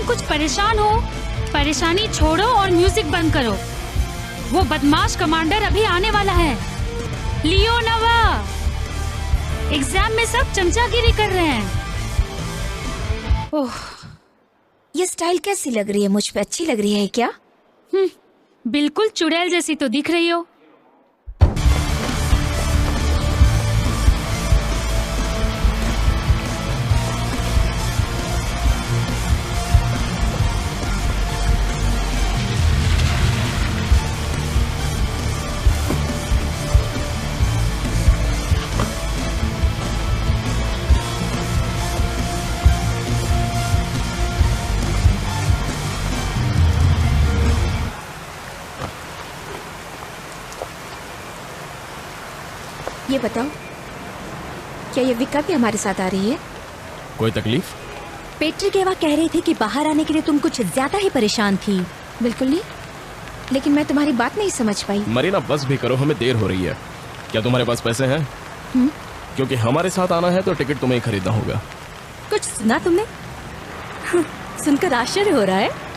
तुम कुछ परेशान हो, परेशानी छोड़ो और म्यूजिक बंद करो। वो बदमाश कमांडर अभी आने वाला है। लियो नवा, एग्जाम में सब चमचागिरी कर रहे हैं। ओह, ये स्टाइल कैसी लग रही है? मुझ पे अच्छी लग रही है क्या? बिल्कुल चुड़ैल जैसी तो दिख रही हो। ये बताओ, क्या ये विका भी हमारे साथ आ रही है? कोई तकलीफ? पेट्रिकेवा कह रही थी कि बाहर आने के लिए तुम कुछ ज्यादा ही परेशान थी। बिल्कुल नहीं, लेकिन मैं तुम्हारी बात नहीं समझ पाई। मरीना, बस भी करो, हमें देर हो रही है। क्या तुम्हारे पास पैसे हैं? क्योंकि हमारे साथ आना है तो टिकट तुम्हें ही खरीदना होगा। कुछ सुना तुमने? सुनकर आश्चर्य हो रहा है।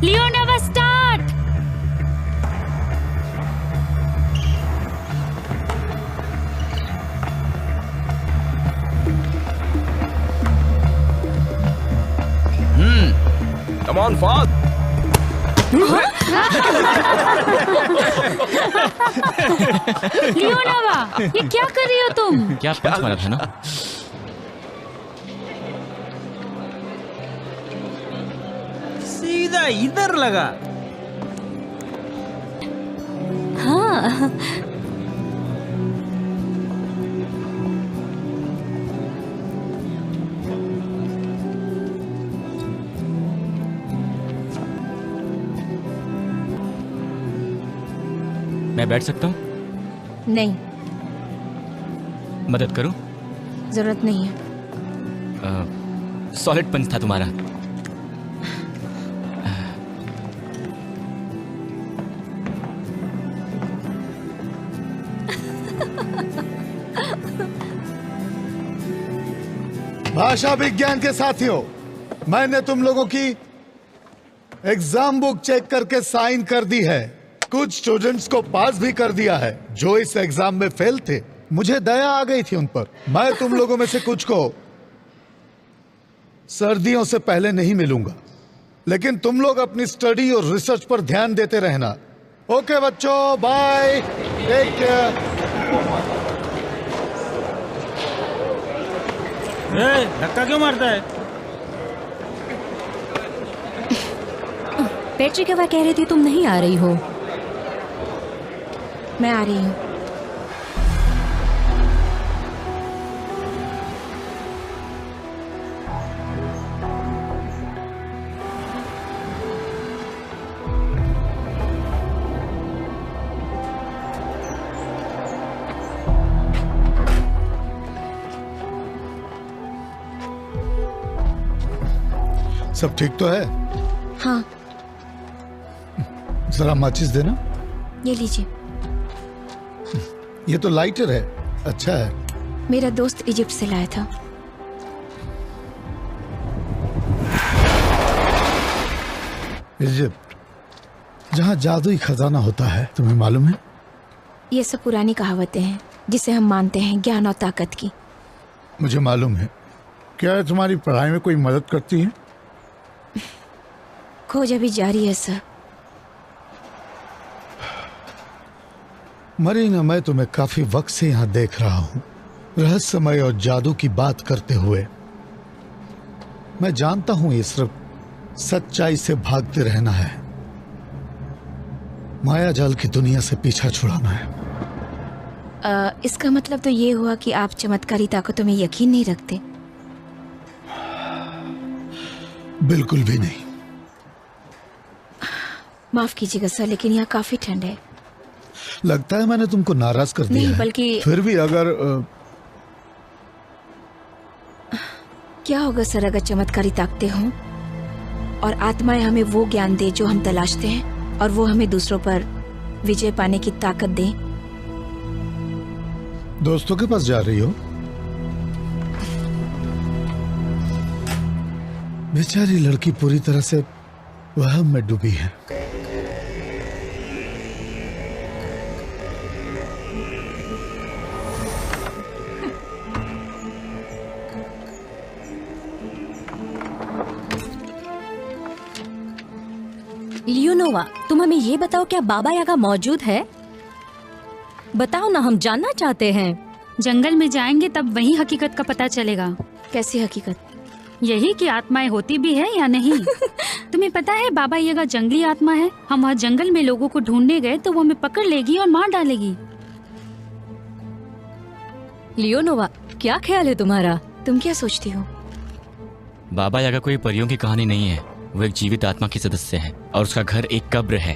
Leo Nova start. Come on fast. Leo Nova, ये क्या कर रही हो तुम? क्या पंच मारा था ना? सीधा इधर लगा। हाँ, मैं बैठ सकता हूँ? नहीं, मदद करूँ? जरूरत नहीं है। सॉलिड पंच था तुम्हारा। भाषा विज्ञान के साथियों, मैंने तुम लोगों की एग्जाम बुक चेक करके साइन कर दी है। कुछ स्टूडेंट्स को पास भी कर दिया है जो इस एग्जाम में फेल थे। मुझे दया आ गई थी उन पर। मैं तुम लोगों में से कुछ को सर्दियों से पहले नहीं मिलूंगा, लेकिन तुम लोग अपनी स्टडी और रिसर्च पर ध्यान देते रहना। ओके बच्चों, बाय, टेक केयर। धक्का क्यों मारता है? पेट्रिकेवा कह रही थी तुम नहीं आ रही हो। मैं आ रही हूँ। सब ठीक तो है? हाँ, जरा माचिस देना। ये लीजिए। ये तो लाइटर है, अच्छा है। मेरा दोस्त इजिप्ट से लाया था। इजिप्ट, जहाँ जादुई खजाना होता है, तुम्हें मालूम है? ये सब पुरानी कहावतें हैं जिसे हम मानते हैं ज्ञान और ताकत की। मुझे मालूम है। क्या ये तुम्हारी पढ़ाई में कोई मदद करती है? खोज अभी जारी है सर। मरीना, मैं तुम्हें काफी वक्त से यहाँ देख रहा हूँ, रहस्यमय और जादू की बात करते हुए। मैं जानता हूँ ये सिर्फ सच्चाई से भागते रहना है, माया जाल की दुनिया से पीछा छुड़ाना है। इसका मतलब तो ये हुआ कि आप चमत्कारी ताकतों में यकीन नहीं रखते? बिल्कुल भी नहीं। माफ कीजिएगा सर, लेकिन यहाँ काफी ठंड है। लगता है मैंने तुमको नाराज कर दिया नहीं, है। बल्कि फिर भी अगर क्या होगा सर अगर चमत्कारी ताकतें हों और आत्माएं हमें वो ज्ञान दे जो हम तलाशते हैं और वो हमें दूसरों पर विजय पाने की ताकत दे? दोस्तों के पास जा रही हो? बेचारी लड़की पूरी तरह से वहम में डूबी है। लियोनोवा, तुम हमें ये बताओ, क्या बाबा यागा मौजूद है? बताओ ना, हम जानना चाहते हैं। जंगल में जाएंगे तब वही हकीकत का पता चलेगा। कैसी हकीकत? यही कि आत्माएं होती भी है या नहीं। तुम्हें पता है बाबा यागा जंगली आत्मा है। हम वहाँ जंगल में लोगों को ढूंढने गए तो वो हमें पकड़ लेगी और मार डालेगी। लियोनोवा, क्या ख्याल है तुम्हारा? तुम क्या सोचती हो? बाबा यागा कोई परियों की कहानी नहीं है। वो एक जीवित आत्मा की सदस्य है और उसका घर एक कब्र है।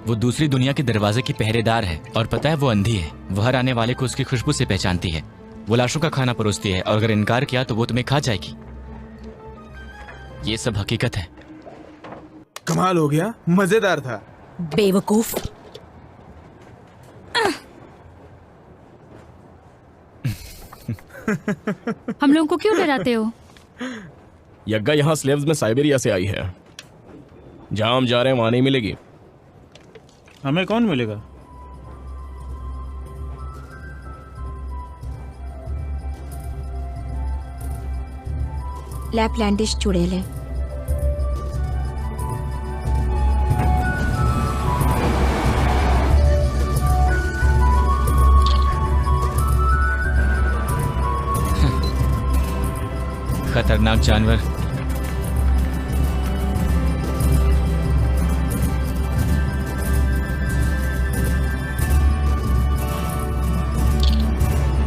वो दूसरी दुनिया के दरवाजे की पहरेदार है और पता है वो अंधी है। वो हर आने वाले को उसकी खुशबू से पहचानती है। वो लाशों का खाना परोसती है और अगर इनकार किया तो वो तुम्हें खा जाएगी। ये सब हकीकत है। कमाल हो गया, मजेदार था। बेवकूफ। हम लोगों को क्यों डराते हो? यज्ञा यहाँ स्लेव्स में साइबेरिया से आई है। जहां हम जा रहे हैं वहां नहीं मिलेगी। हमें कौन मिलेगा? लैपलैंडिश चुड़ैल है। खतरनाक जानवर।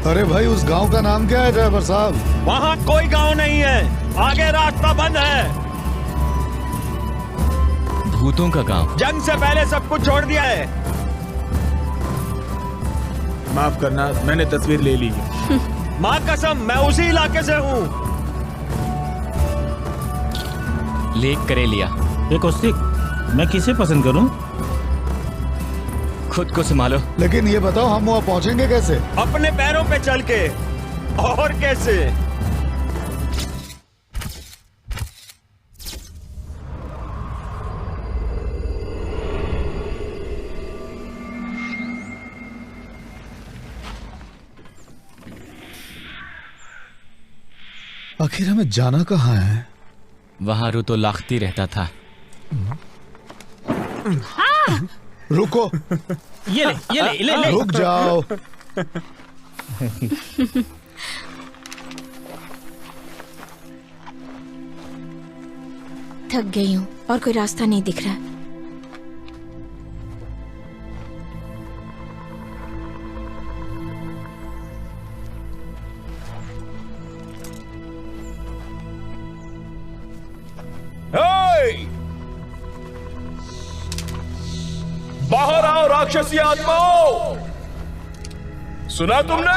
अरे भाई, उस गांव का नाम क्या है ड्राइवर साहब? वहाँ कोई गांव नहीं है, आगे रास्ता बंद है। भूतों का गांव। जंग से पहले सब कुछ छोड़ दिया है। माफ करना, मैंने तस्वीर ले ली। माँ कसम, मैं उसी इलाके से हूँ। Lake Karelia. एक औस्तिक, मैं किसे पसंद करूं? खुद को संभालो। लेकिन ये बताओ, हम वहाँ पहुँचेंगे कैसे? अपने पैरों पे चल के। और कैसे? आखिर हमें जाना कहाँ है? वहां रुतो लाखती रहता था। रुको। ये ले। रुक जाओ। थक गई हूँ और कोई रास्ता नहीं दिख रहा। बाहर आओ राक्षसी आत्माओं! सुना तुमने?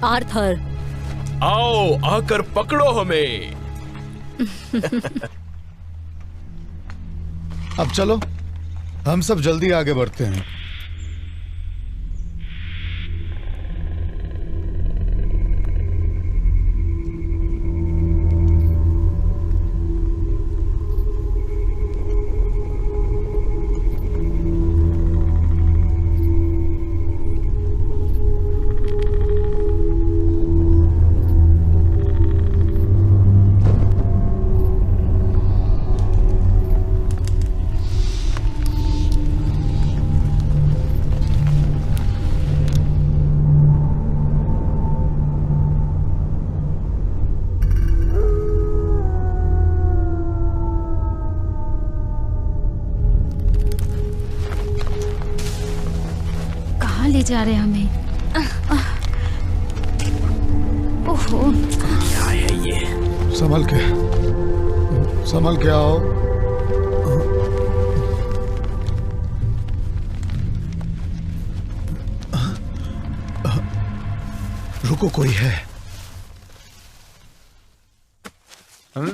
आर्थर, आओ, आकर पकड़ो हमें। अब चलो, हम सब जल्दी आगे बढ़ते हैं। ले जा रहे हैं हमें। ओहो, क्या है ये? संभल के आओ। रुको, कोई है। तुम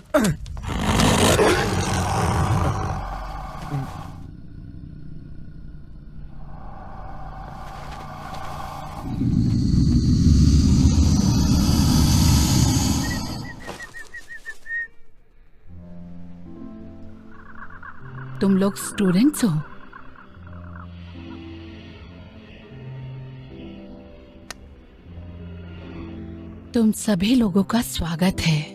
लोग स्टूडेंट्स हो? तुम सभी लोगों का स्वागत है।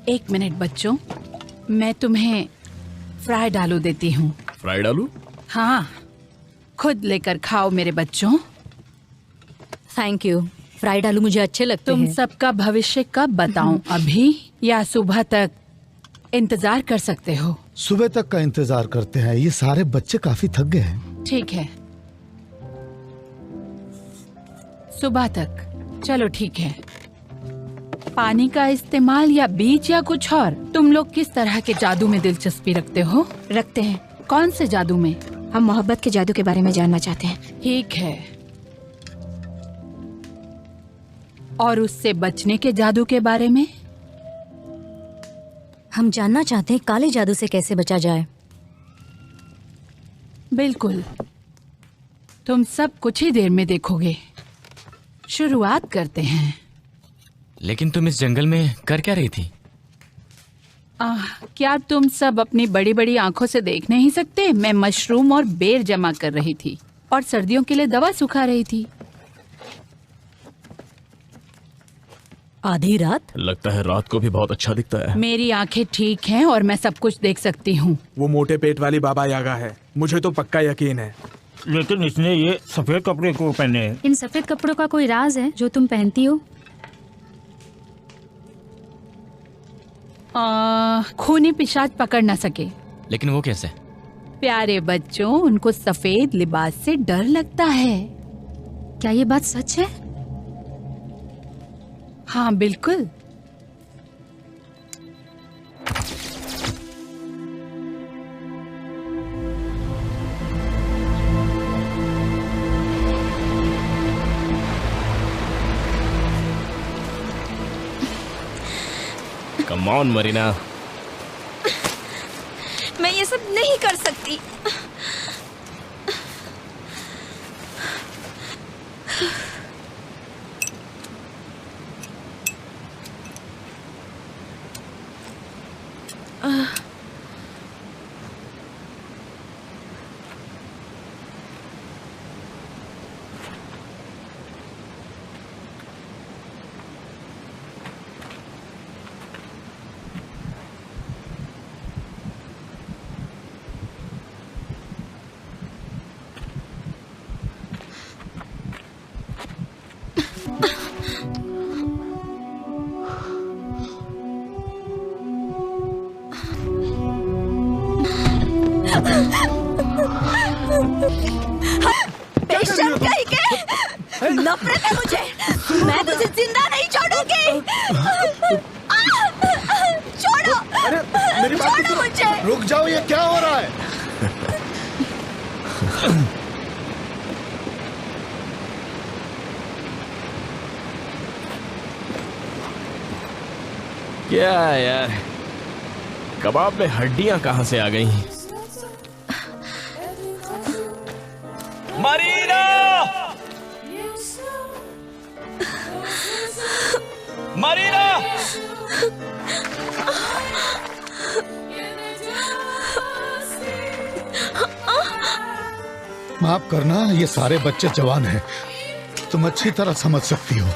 एक मिनट बच्चों, मैं तुम्हें फ्राइड आलू देती हूँ। फ्राइड आलू? हाँ, खुद लेकर खाओ मेरे बच्चों। Thank you. फ्राइड आलू मुझे अच्छे लगते तुम हैं। सबका भविष्य कब बताऊं, अभी या सुबह तक इंतजार कर सकते हो? सुबह तक का इंतजार करते हैं। ये सारे बच्चे काफी थक गए हैं। ठीक है, सुबह तक। चलो ठीक है। पानी का इस्तेमाल या बीज या कुछ और? तुम लोग किस तरह के जादू में दिलचस्पी रखते हो? रखते हैं। कौन से जादू में? हम मोहब्बत के जादू के बारे में जानना चाहते हैं। ठीक है। और उससे बचने के जादू के बारे में? हम जानना चाहते हैं काले जादू से कैसे बचा जाए। बिल्कुल, तुम सब कुछ ही देर में देखोगे। शुरुआत करते हैं। लेकिन तुम इस जंगल में कर क्या रही थी? क्या तुम सब अपनी बड़ी बड़ी आंखों से देख नहीं सकते? मैं मशरूम और बेर जमा कर रही थी और सर्दियों के लिए दवा सुखा रही थी। आधी रात? लगता है रात को भी बहुत अच्छा दिखता है। मेरी आंखें ठीक हैं और मैं सब कुछ देख सकती हूँ। वो मोटे पेट वाली बाबा यागा है, मुझे तो पक्का यकीन है। लेकिन इसने ये सफेद कपड़े क्यों पहने हैं? इन सफेद कपड़ों का कोई राज है जो तुम पहनती हो? खूनी पिशाच पकड़ न सके। लेकिन वो कैसे? प्यारे बच्चों, उनको सफेद लिबास से डर लगता है। क्या ये बात सच है? हाँ बिल्कुल। Come on Marina. मैं ये सब नहीं कर सकती। बेशर्म कहीं के, नफरत है मुझे। मैं तुझे जिंदा नहीं छोड़ूंगी। छोड़ो। अरे मेरी बात छोड़ो मुझे। रुक जाओ, ये क्या हो रहा है? क्या यार, कबाब में हड्डियां कहां से आ गई? मरीना! मरीना! माफ करना, ये सारे बच्चे जवान हैं, तुम अच्छी तरह समझ सकती हो।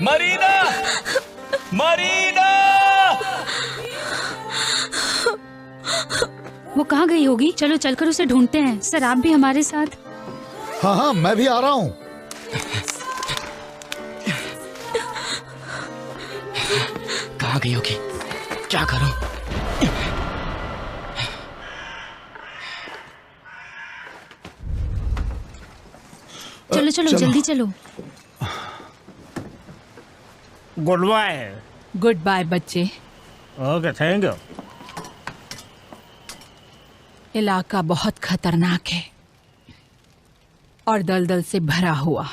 मरीना! मरीना! वो कहाँ गई होगी? चलो चलकर उसे ढूंढते हैं। सर आप भी हमारे साथ। हाँ हाँ, मैं भी आ रहा हूँ। कहाँ गई होगी? क्या करूं? चलो चलो जल्दी चलो। Good bye. गुड बाय बच्चे। Okay, thank you. इलाका बहुत खतरनाक है और दलदल से भरा हुआ।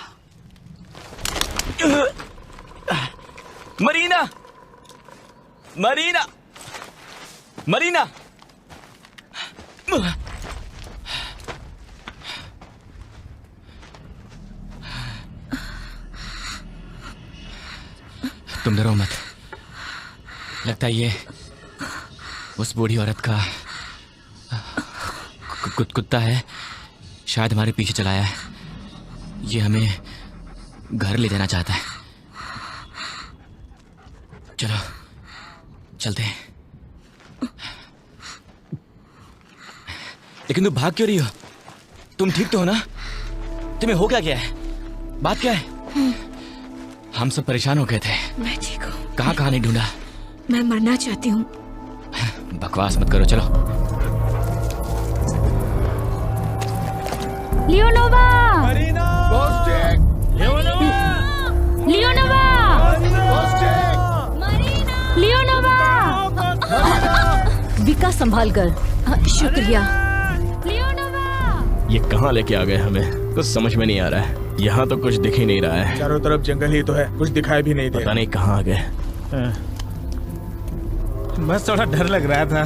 मरीना, मरीना, मरीना। तुम डरो मत। लगता है ये उस बूढ़ी औरत का कुत्ता है, शायद हमारे पीछे चलाया है। ये हमें घर ले जाना चाहता है। चलो चलते हैं। लेकिन तुम भाग क्यों रही हो? तुम ठीक तो हो ना? तुम्हें हो क्या गया है? बात क्या है? हम सब परेशान हो गए थे। मैं ठीक हूँ। कहाँ नहीं ढूंढा? मैं मरना चाहती हूँ। बकवास मत करो, चलो। लियोनोवा, मरीना, लियोनोवा, लियोनोवा। विका संभाल कर। शुक्रिया। लियोनोवा, ये कहाँ लेके आ गए हमें? कुछ समझ में नहीं आ रहा है। यहाँ तो कुछ दिख ही नहीं रहा है। चारों तरफ जंगल ही तो है, कुछ दिखाई भी नहीं दे। पता नहीं कहाँ आ गए। बस थोड़ा डर लग रहा था।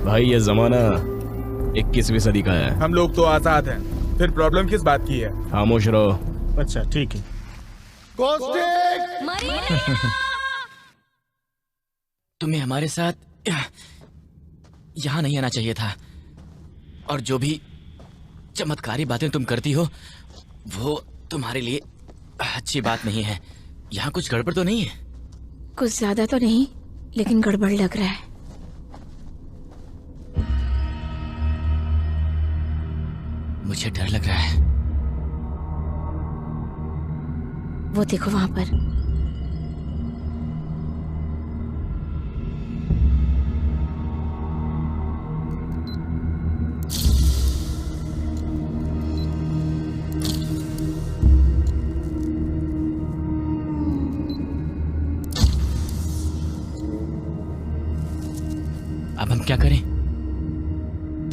भाई ये जमाना 21वीं सदी का है। हम लोग तो आजाद हैं, फिर प्रॉब्लम किस बात की है? खामोश रहो। अच्छा ठीक है। तुम्हें हमारे साथ यहाँ नहीं आना चाहिए था। और जो भी चमत्कारी बातें तुम करती हो वो तुम्हारे लिए अच्छी बात नहीं है। यहाँ कुछ गड़बड़ तो नहीं है? कुछ ज्यादा तो नहीं, लेकिन गड़बड़ लग रहा है। मुझे डर लग रहा है। वो देखो वहां पर। अब हम क्या करें?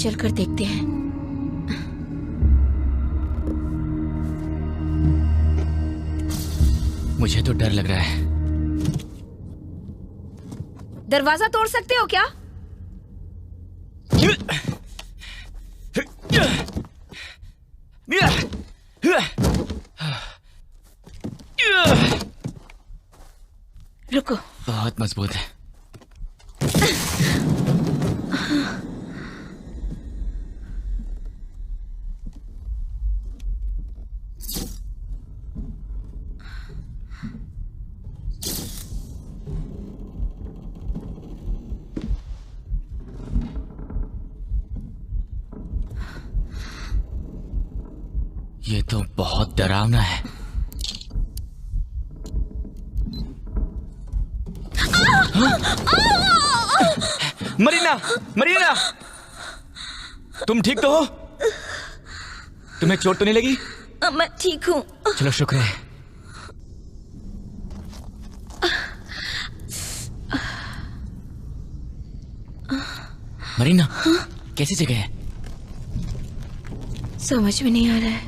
चलकर देखते हैं। मुझे तो डर लग रहा है। दरवाजा तोड़ सकते हो क्या? रुको। बहुत मजबूत है। ये तो बहुत डरावना है। मरीना, मरीना, तुम ठीक तो हो? तुम्हें चोट तो नहीं लगी? मैं ठीक हूँ। चलो शुक्र है। मरीना, कैसी जगह है? समझ में नहीं आ रहा है।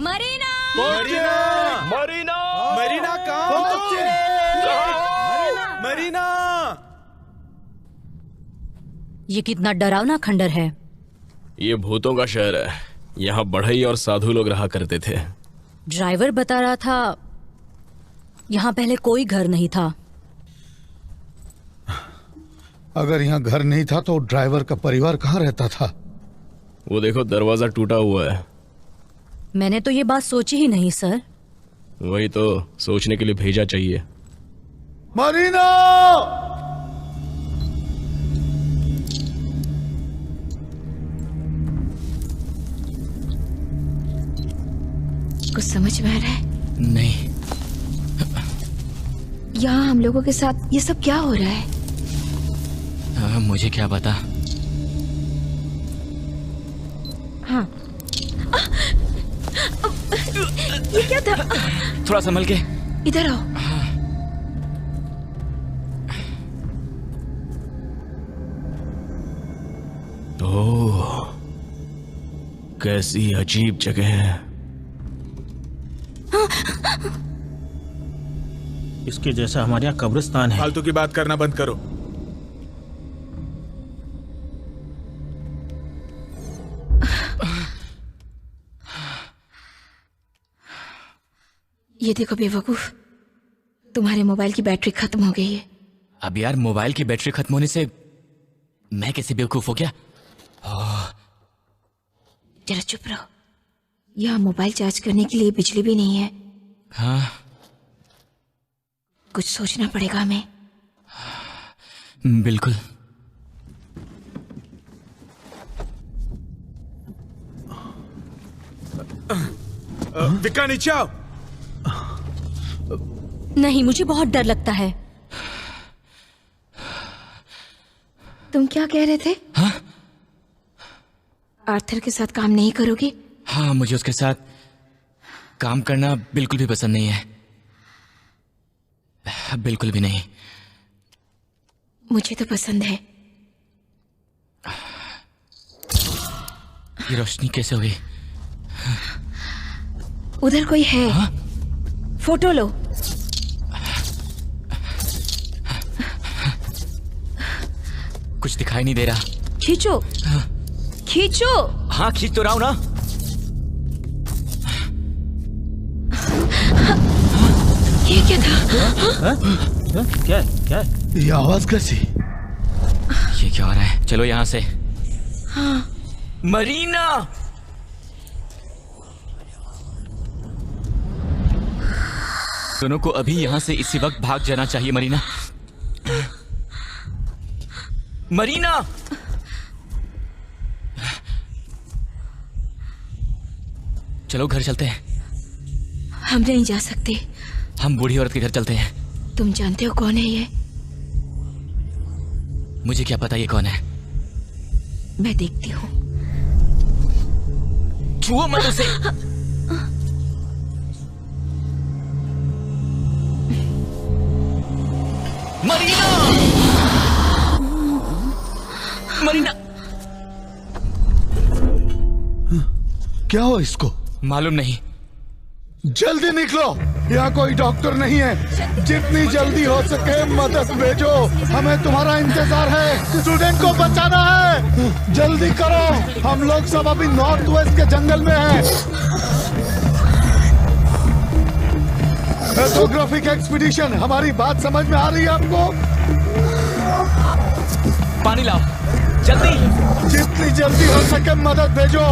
मरीना, मरीना, मरीना, मरीना कहाँ? मरीना, ये कितना डरावना खंडर है। ये भूतों का शहर है। यहाँ बढ़ई और साधु लोग रहा करते थे। ड्राइवर बता रहा था यहाँ पहले कोई घर नहीं था। अगर यहाँ घर नहीं था तो ड्राइवर का परिवार कहाँ रहता था? वो देखो दरवाजा टूटा हुआ है। मैंने तो ये बात सोची ही नहीं सर। वही तो सोचने के लिए भेजा चाहिए। मरीना! कुछ समझ में आ रहा है? नहीं। यहाँ हम लोगों के साथ ये सब क्या हो रहा है? मुझे क्या पता। हाँ। ये क्या था? थोड़ा संभल के। इधर आओ। ओह, कैसी अजीब जगह है। इसके जैसा हमारे यहाँ कब्रिस्तान है। फालतू की बात करना बंद करो। ये देखो बेवकूफ, तुम्हारे मोबाइल की बैटरी खत्म हो गई है। अब यार मोबाइल की बैटरी खत्म होने से मैं कैसे बेवकूफ हो गया? जरा चुप रहो। यहाँ मोबाइल चार्ज करने के लिए बिजली भी नहीं है। हाँ, कुछ सोचना पड़ेगा हमें। बिल्कुल। विक्का नीचे आओ। नहीं, मुझे बहुत डर लगता है। तुम क्या कह रहे थे? हाँ? आर्थर के साथ काम नहीं करोगे? हाँ, मुझे उसके साथ काम करना बिल्कुल भी पसंद नहीं है। बिल्कुल भी नहीं। मुझे तो पसंद है। ये रोशनी कैसे हुई? उधर कोई है। हाँ? फोटो लो। कुछ दिखाई नहीं दे रहा। खींचो। हाँ? खींचो। हाँ, खींच तो रहा हूं ना। ये क्या था? क्या क्या? ये आवाज कैसी? ये क्या हो रहा है? चलो यहाँ से। हाँ। मरीना! दोनों को अभी यहाँ से इसी वक्त भाग जाना चाहिए। मरीना, मरीना! चलो घर चलते हैं। हम नहीं जा सकते। हम बूढ़ी औरत के घर चलते हैं। तुम जानते हो कौन है ये? मुझे क्या पता ये कौन है। मैं देखती हूँ। छुओ मत उसे। मरीना! मरीना! क्या हो इसको? मालूम नहीं। जल्दी निकलो, यहाँ कोई डॉक्टर नहीं है। जितनी जल्दी हो सके मदद भेजो, हमें तुम्हारा इंतजार है। स्टूडेंट को बचाना है, जल्दी करो। हम लोग सब अभी नॉर्थ वेस्ट के जंगल में हैं। एथोग्राफिक एक्सपीडिशन, हमारी बात समझ में आ रही है आपको? पानी लाओ जल्दी। जितनी जल्दी हो सके मदद भेजो।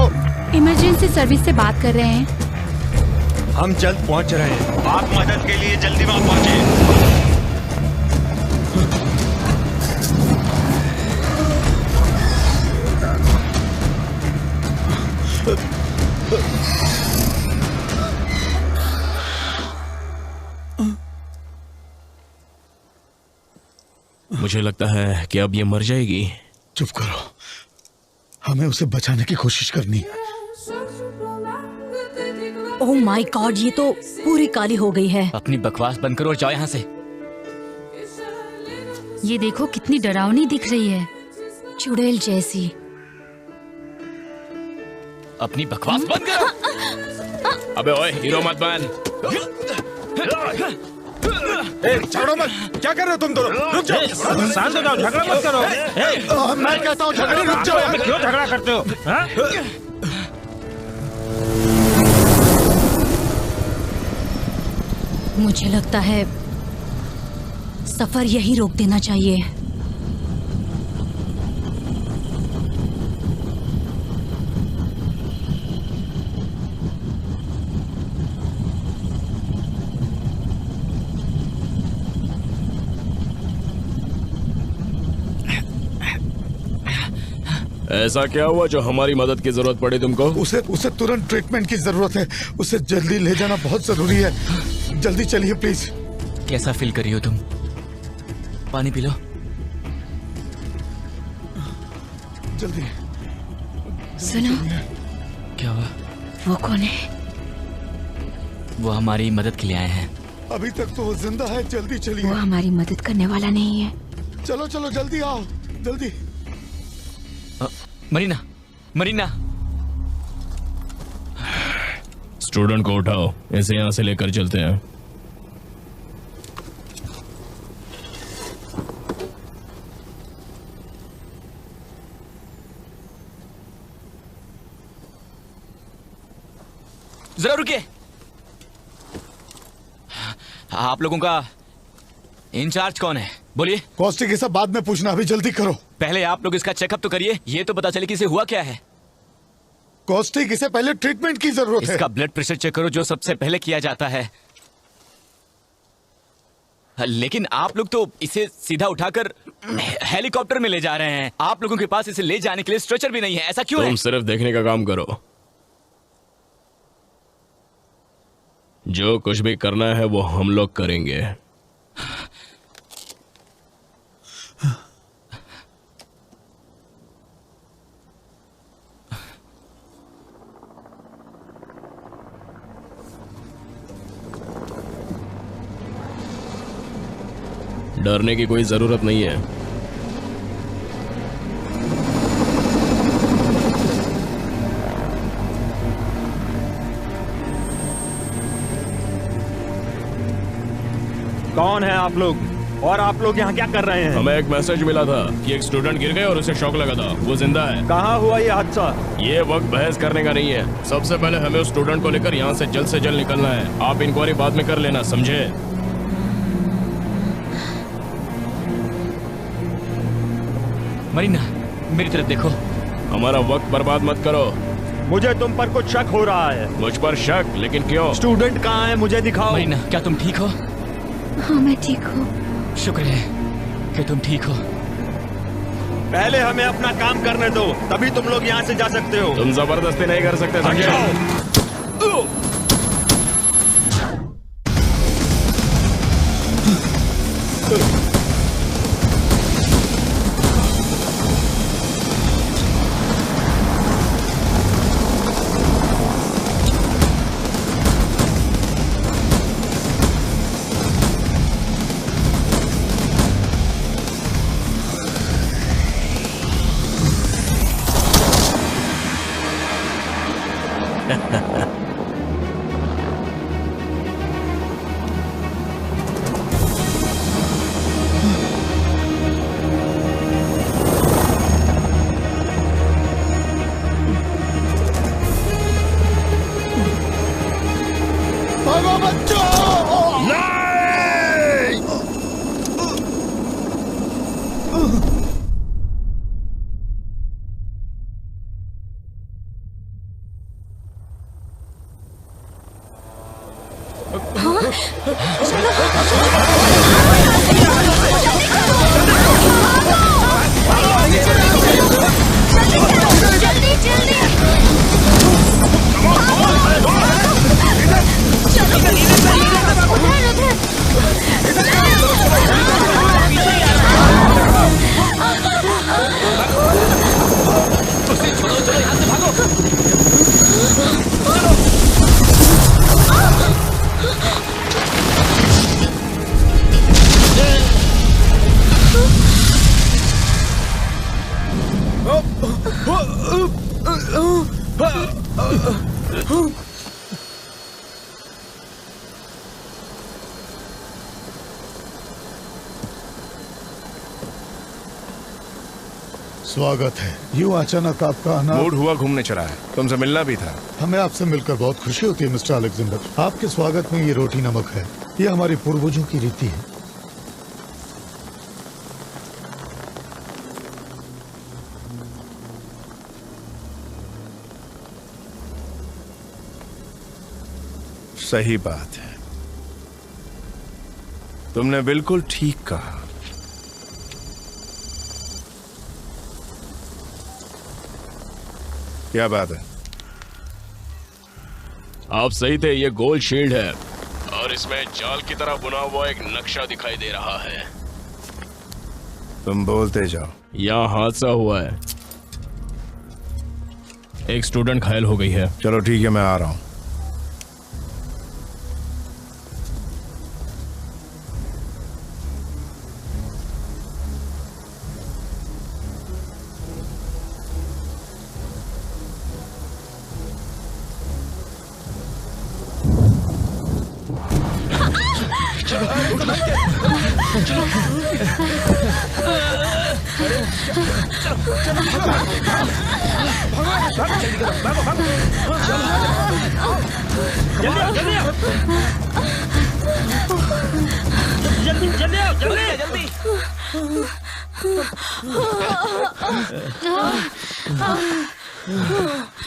इमरजेंसी सर्विस से बात कर रहे हैं। हम जल्द पहुंच रहे हैं। आप मदद के लिए जल्दी वहां पहुंचे। मुझे लगता है कि अब ये मर जाएगी। चुप करो, हमें उसे बचाने की कोशिश करनी है। ओह माय गॉड, ये तो पूरी काली हो गई है। अपनी बकवास बंद करो और जाओ यहाँ से। ये देखो कितनी डरावनी दिख रही है। चुड़ैल जैसी। अपनी बकवास बंद करो। अबे ओए, हीरो मत बन। झगड़ो मत। क्या कर रहे हो तुम दोनों? रुक जाओ। शांत हो जाओ, झगड़ा मत करो। मैं कहता हूँ झगड़े रुक जाओ। क्यों झगड़ा करते हो? हाँ? मुझे लगता है सफर यही रोक देना चाहिए। ऐसा क्या हुआ जो हमारी मदद की जरूरत पड़ी तुमको? उसे तुरंत ट्रीटमेंट की जरूरत है। उसे जल्दी ले जाना बहुत जरूरी है। जल्दी चलिए प्लीज। कैसा फील कर रही हो तुम? पानी पी लो। जल्दी। सुनो, क्या हुआ? वो कौन है? वो हमारी मदद के लिए आए हैं। अभी तक तो वो जिंदा है, जल्दी चलिए। वो हमारी मदद करने वाला नहीं है। चलो चलो जल्दी आओ, जल्दी। मरीना, मरीना। स्टूडेंट को उठाओ, इसे यहाँ से लेकर चलते हैं। जरा रुकिए। आप लोगों का इंचार्ज कौन है? बोलिए। कॉस्टिक ये सब बाद में पूछना, अभी जल्दी करो। पहले आप लोग इसका चेकअप तो करिए, ये तो पता चले कि इसे हुआ क्या है। कॉस्टिक, इसे पहले ट्रीटमेंट की जरूरत है। इसका ब्लड प्रेशर चेक करो, जो सबसे पहले किया जाता है। लेकिन आप लोग तो इसे सीधा उठाकर हेलीकॉप्टर में ले जा रहे हैं। आप लोगों के पास इसे ले जाने के लिए स्ट्रेचर भी नहीं है, ऐसा क्यों है? तुम सिर्फ देखने का काम करो, जो कुछ भी करना है वो हम लोग करेंगे। डरने की कोई जरूरत नहीं है। कौन है आप लोग और आप लोग यहाँ क्या कर रहे हैं? हमें एक मैसेज मिला था कि एक स्टूडेंट गिर गए और उसे शॉक लगा था, वो जिंदा है। कहाँ हुआ ये हादसा? ये वक्त बहस करने का नहीं है। सबसे पहले हमें उस स्टूडेंट को लेकर यहाँ से जल्द निकलना है। आप इंक्वायरी बाद में कर लेना, समझे? मरीना, मेरी तरफ देखो। हमारा वक्त बर्बाद मत करो। मुझे तुम पर कुछ शक हो रहा है। मुझ पर शक? लेकिन क्यों? स्टूडेंट कहाँ है, मुझे दिखाओ। मरीना, क्या तुम ठीक हो? हाँ, मैं ठीक हूँ। शुक्र है कि तुम ठीक हो। पहले हमें अपना काम करने दो, तभी तुम लोग यहाँ से जा सकते हो। तुम जबरदस्ती नहीं कर सकते, समझे? स्वागत है। यूं अचानक आपका आना। मूड हुआ घूमने चला है, तुमसे मिलना भी था। हमें आपसे मिलकर बहुत खुशी होती है मिस्टर अलेक्जेंडर। आपके स्वागत में ये रोटी नमक है, ये हमारे पूर्वजों की रीति है। सही बात है, तुमने बिल्कुल ठीक कहा। क्या बात है? आप सही थे, ये गोल्ड शील्ड है और इसमें जाल की तरह बुना हुआ एक नक्शा दिखाई दे रहा है। तुम बोलते जाओ। यहाँ हादसा हुआ है। एक स्टूडेंट घायल हो गई है। चलो ठीक है, मैं आ रहा हूँ।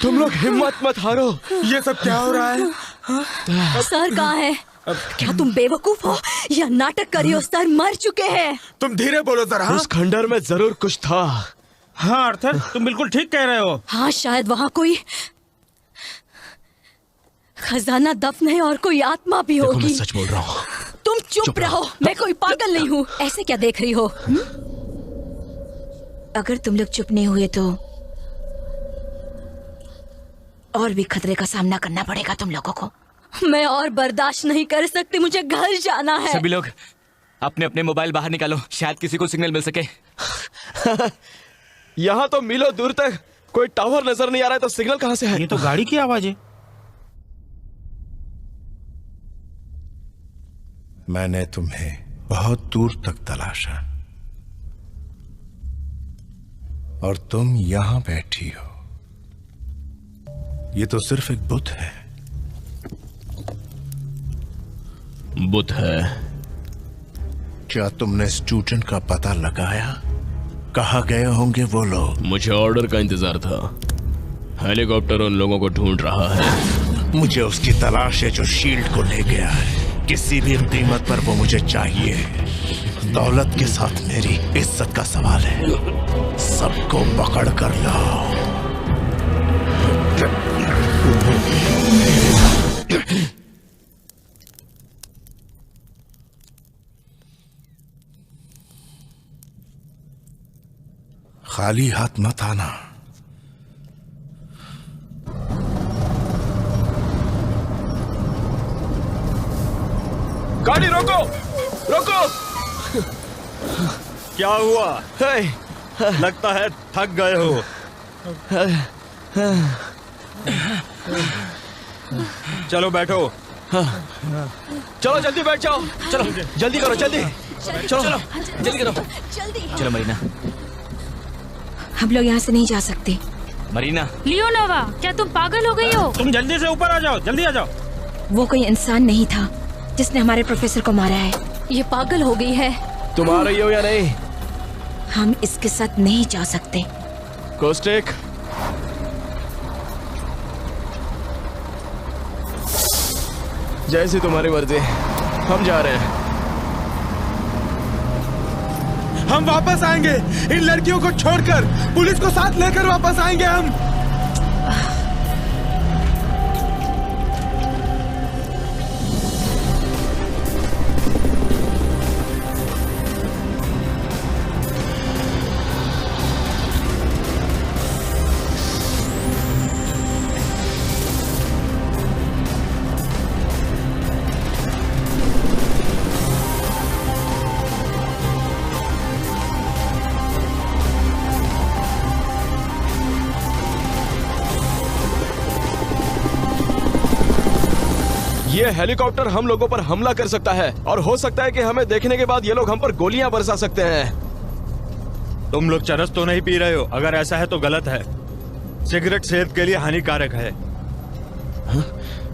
तुम लोग हिम्मत मत हारो। ये सब क्या हो रहा है? सर कहाँ है? क्या तुम बेवकूफ हो या नाटक करी हो? सर मर चुके हैं। तुम धीरे बोलो जरा। उस खंडर में जरूर कुछ था। हाँ अर्थर, तुम बिल्कुल ठीक कह रहे हो। हाँ शायद वहाँ कोई खजाना दफन है और कोई आत्मा भी देखो, होगी। मैं सच बोल रहा हूँ। तुम चुप रहो, मैं कोई पागल नहीं हूँ। ऐसे क्या देख रही हो? अगर तुम लोग चुप नहीं हुए तो और भी खतरे का सामना करना पड़ेगा तुम लोगों को। मैं और बर्दाश्त नहीं कर सकती, मुझे घर जाना है। सभी लोग अपने अपने मोबाइल बाहर निकालो, शायद किसी को सिग्नल मिल सके। यहाँ तो मीलों दूर तक कोई टावर नजर नहीं आ रहा है, तो सिग्नल कहाँ से है? ये तो गाड़ी की आवाज है। मैंने तुम्हें बहुत दूर तक तलाशा और तुम यहां बैठी हो। ये तो सिर्फ एक बुत है। बुत है? क्या तुमने स्टूडेंट का पता लगाया? कहाँ गए होंगे वो लोग? मुझे ऑर्डर का इंतजार था। हेलीकॉप्टर उन लोगों को ढूंढ रहा है। मुझे उसकी तलाश है जो शील्ड को ले गया है। किसी भी कीमत पर वो मुझे चाहिए। दौलत के साथ मेरी इज्जत का सवाल है। सबको पकड़ कर लाओ। खाली हाथ मत आना। गाड़ी रोको, रोको। क्या हुआ? लगता है थक गए हो। चलो बैठो। चलो जल्दी बैठ जाओ। चलो जल्दी करो, जल्दी। चलो जल्दी करो। जल्दी। चलो मरीना। हम लोग यहाँ से नहीं जा सकते। मरीना। लियोनोवा, क्या तुम पागल हो गई हो? तुम जल्दी से ऊपर आ जाओ, जल्दी आ जाओ। वो कोई इंसान नहीं था जिसने हमारे प्रोफेसर को मारा है। ये पागल हो गई है। तुम आ रही हो या नहीं? हम इसके साथ नहीं जा सकते। कोस्टेक, जैसी तुम्हारी मर्जी, हम जा रहे हैं। हम वापस आएंगे। इन लड़कियों को छोड़कर पुलिस को साथ लेकर वापस आएंगे हम। ये हेलीकॉप्टर हम लोगों पर हमला कर सकता है और हो सकता है कि हमें देखने के बाद ये लोग हम पर गोलियां बरसा सकते हैं। तुम लोग चरस तो नहीं पी रहे हो? अगर ऐसा है तो गलत है। सिगरेट सेहत के लिए हानिकारक है।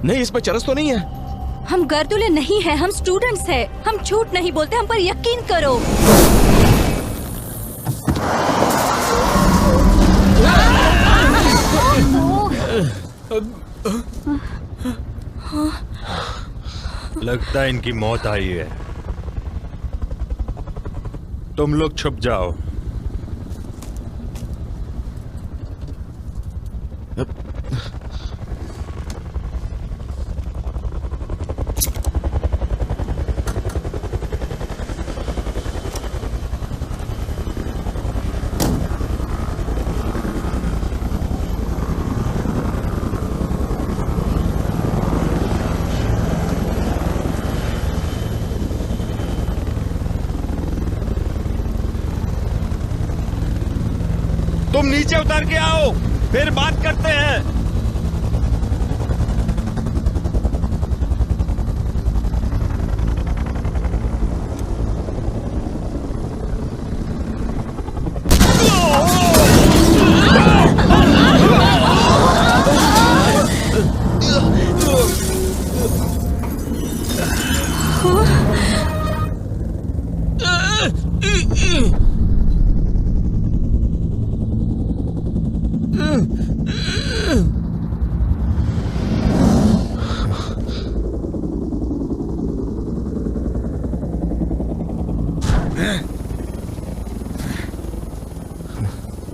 नहीं, इसमें चरस तो नहीं है। हम गर्दुले नहीं हैं, हम स्टूडेंट्स हैं। हम झूठ नहीं बोलते, हम पर यकीन करो। लगता है इनकी मौत आई है। तुम लोग छुप जाओ। तुम नीचे उतर के आओ, फिर बात करते हैं।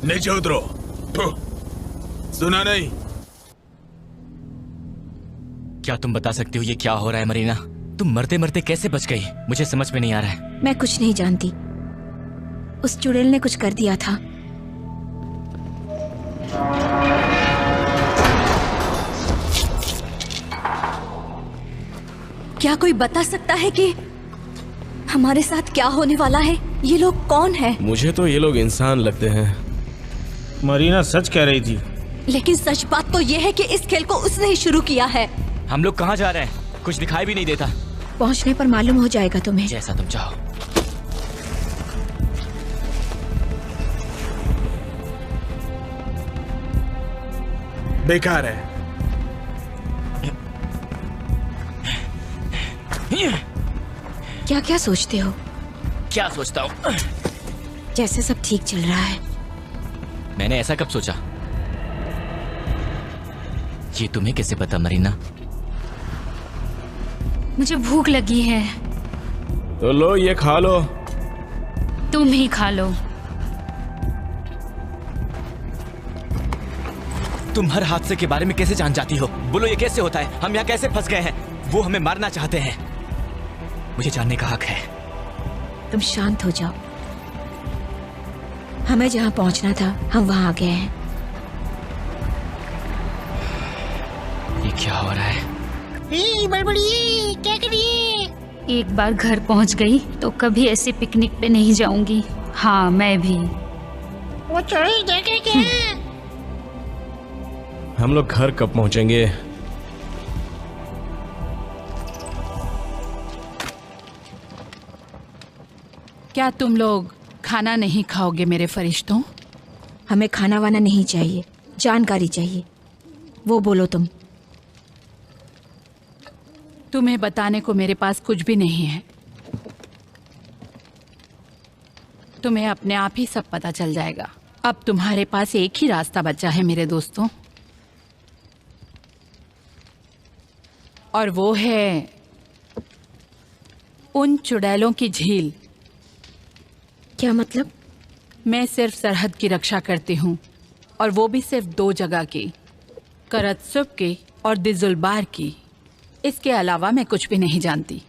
नीचे उतरो। सुना नहीं? क्या तुम बता सकती हो ये क्या हो रहा है मरीना? तुम मरते मरते कैसे बच गई? मुझे समझ में नहीं आ रहा है। मैं कुछ नहीं जानती। उस चुड़ैल ने कुछ कर दिया था। क्या कोई बता सकता है कि हमारे साथ क्या होने वाला है? ये लोग कौन है? मुझे तो ये लोग इंसान लगते हैं। मरीना सच कह रही थी। लेकिन सच बात तो ये है कि इस खेल को उसने ही शुरू किया है। हम लोग कहाँ जा रहे हैं? कुछ दिखाई भी नहीं देता। पहुंचने पर मालूम हो जाएगा तुम्हें। जैसा तुम चाहो। बेकार है। क्या क्या सोचते हो? क्या सोचता हूँ? जैसे सब ठीक चल रहा है। मैंने ऐसा कब सोचा? ये तुम्हें कैसे पता मरीना? मुझे भूख लगी है। तो लो ये खा लो। तुम ही खा लो। तुम हर हादसे के बारे में कैसे जान जाती हो? बोलो ये कैसे होता है? हम यहाँ कैसे फंस गए हैं? वो हमें मारना चाहते हैं। मुझे जानने का हक है। तुम शांत हो जाओ। हमें जहाँ पहुँचना था हम वहाँ आ गए हैं। ये क्या हो रहा है? बड़बड़िए, क्या करिए? एक बार घर पहुँच गई तो कभी ऐसे पिकनिक पे नहीं जाऊंगी। हाँ मैं भी। वो चोरी देखे क्या? हम लोग घर कब पहुँचेंगे? क्या तुम लोग खाना नहीं खाओगे मेरे फरिश्तों? हमें खाना वाना नहीं चाहिए, जानकारी चाहिए। वो बोलो तुम। तुम्हें बताने को मेरे पास कुछ भी नहीं है। तुम्हें अपने आप ही सब पता चल जाएगा। अब तुम्हारे पास एक ही रास्ता बचा है मेरे दोस्तों, और वो है उन चुड़ैलों की झील। क्या मतलब? मैं सिर्फ सरहद की रक्षा करती हूँ, और वो भी सिर्फ 2 जगह की, करतसुब की और दिजुलबार की। इसके अलावा मैं कुछ भी नहीं जानती।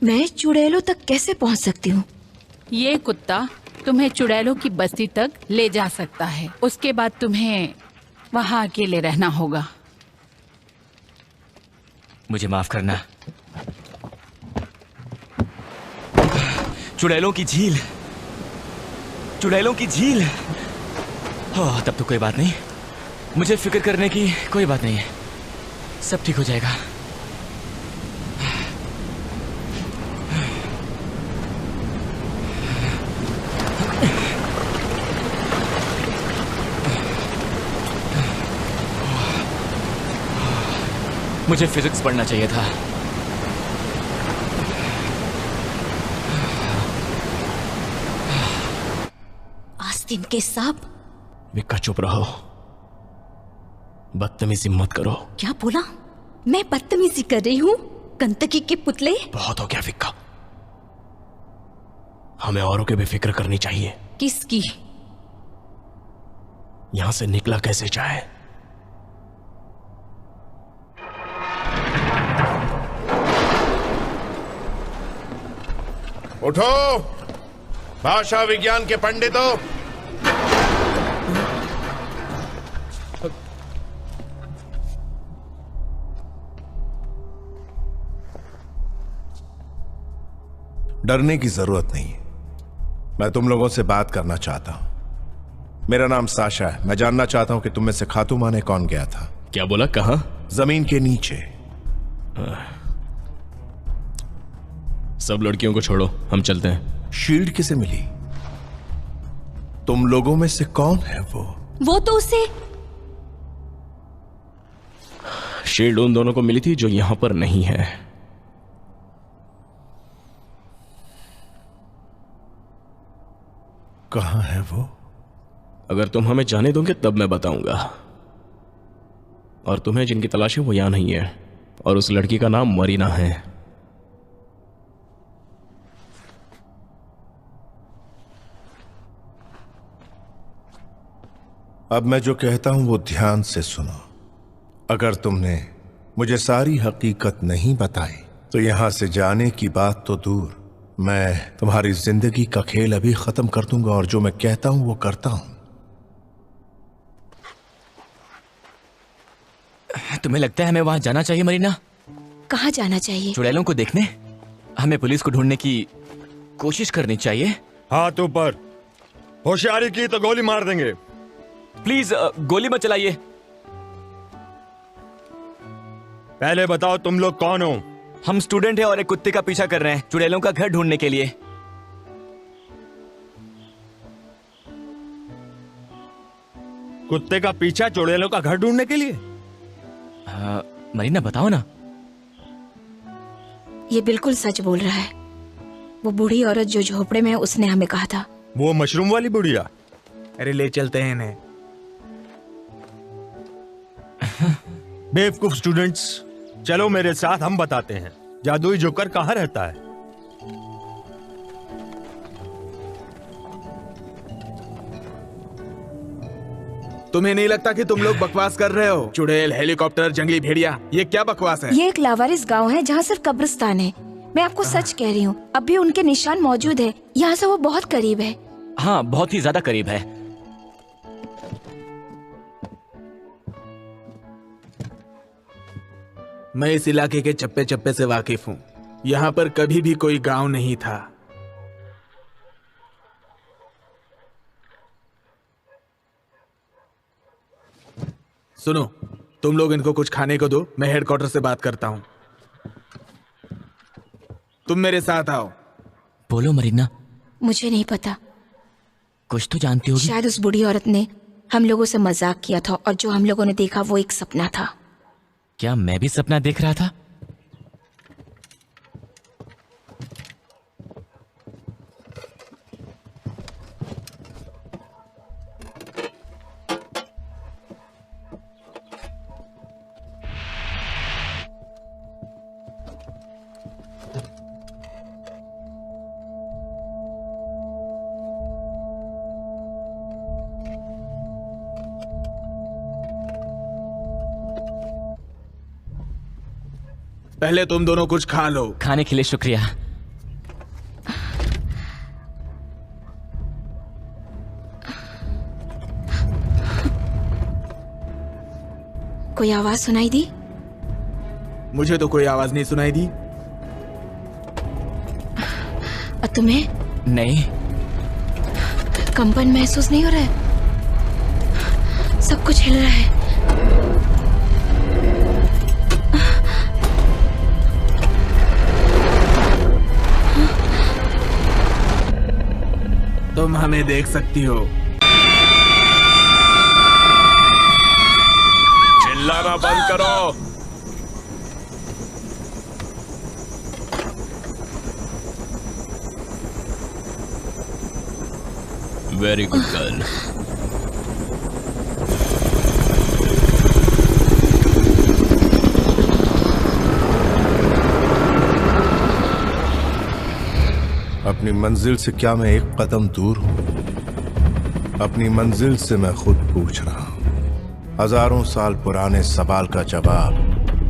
मैं चुड़ैलों तक कैसे पहुँच सकती हूँ? ये कुत्ता तुम्हें चुड़ैलों की बस्ती तक ले जा सकता है। उसके बाद तुम्हें वहाँ अकेले रहना होगा। मुझे माफ करना। चुड़ैलों की झील, चुड़ैलों की झील। ओह, तब तो कोई बात नहीं। मुझे फिक्र करने की कोई बात नहीं है। सब ठीक हो जाएगा। मुझे फिजिक्स पढ़ना चाहिए था। आस्तीन के सांप। विक्का चुप रहो, बदतमीजी मत करो। क्या बोला? मैं बदतमीजी कर रही हूँ? गंदगी के पुतले। बहुत हो गया विक्का। हमें औरों की भी फिक्र करनी चाहिए। किसकी? यहां से निकला कैसे जाए? उठो भाषा विज्ञान के पंडितों। डरने की जरूरत नहीं है। मैं तुम लोगों से बात करना चाहता हूं। मेरा नाम साशा है। मैं जानना चाहता हूं कि तुम में से खातूमा ने कौन गया था। क्या बोला? कहाँ? जमीन के नीचे। सब लड़कियों को छोड़ो, हम चलते हैं। शील्ड किसे मिली? तुम लोगों में से कौन है वो तो उसे शील्ड उन दोनों को मिली थी जो यहां पर नहीं है। कहां है वो? अगर तुम हमें जाने दोगे तब मैं बताऊंगा। और तुम्हें जिनकी तलाश है वो यहां नहीं है, और उस लड़की का नाम मरीना है। अब मैं जो कहता हूं वो ध्यान से सुनो। अगर तुमने मुझे सारी हकीकत नहीं बताई तो यहां से जाने की बात तो दूर, मैं तुम्हारी जिंदगी का खेल अभी खत्म कर दूंगा, और जो मैं कहता हूं वो करता हूं। तुम्हें लगता है हमें वहां जाना चाहिए मरीना? कहाँ जाना चाहिए? चुड़ैलों को देखने? हमें पुलिस को ढूंढने की कोशिश करनी चाहिए। हाथ ऊपर। होशियारी की तो गोली मार देंगे। प्लीज गोली मत चलाइए। पहले बताओ तुम लोग कौन हो? हम स्टूडेंट हैं और एक कुत्ते का पीछा कर रहे हैं चुड़ैलों का घर ढूंढने के लिए। कुत्ते का पीछा चुड़ैलों का घर ढूंढने के लिए? मरीना बताओ ना। ये बिल्कुल सच बोल रहा है। वो बूढ़ी औरत जो झोपड़े में है उसने हमें कहा था। वो मशरूम वाली बुढ़िया? अरे ले चलते हैं इन्हें। बेवकूफ स्टूडेंट्स, चलो मेरे साथ, हम बताते हैं जादुई जोकर कहाँ रहता है। तुम्हें नहीं लगता कि तुम लोग बकवास कर रहे हो? चुड़ैल, हेलीकॉप्टर, जंगली भेड़िया, ये क्या बकवास है? ये एक लावारिस गांव है जहाँ सिर्फ कब्रिस्तान है। मैं आपको सच कह रही हूँ, अब भी उनके निशान मौजूद है। यहाँ से वो बहुत करीब है। हाँ, बहुत ही ज्यादा करीब है। मैं इस इलाके के चप्पे चप्पे से वाकिफ हूँ। यहाँ पर कभी भी कोई गांव नहीं था। सुनो, तुम लोग इनको कुछ खाने को दो, मैं हेडक्वार्टर से बात करता हूँ। तुम मेरे साथ आओ। बोलो मरीना। मुझे नहीं पता। कुछ तो जानती होगी। शायद उस बूढ़ी औरत ने हम लोगों से मजाक किया था, और जो हम लोगों ने देखा वो एक सपना था। क्या मैं भी सपना देख रहा था? पहले तुम दोनों कुछ खा लो। खाने के लिए शुक्रिया। कोई आवाज सुनाई दी? मुझे तो कोई आवाज नहीं सुनाई दी। और तुम्हें? नहीं। कंपन महसूस नहीं हो रहा है? सब कुछ हिल रहा है। तुम हमें देख सकती हो। चिल्लाना बंद करो। Very good girl. अपनी मंजिल से क्या मैं एक कदम दूर हूं? अपनी मंजिल से मैं खुद पूछ रहा हूं। हजारों साल पुराने सवाल का जवाब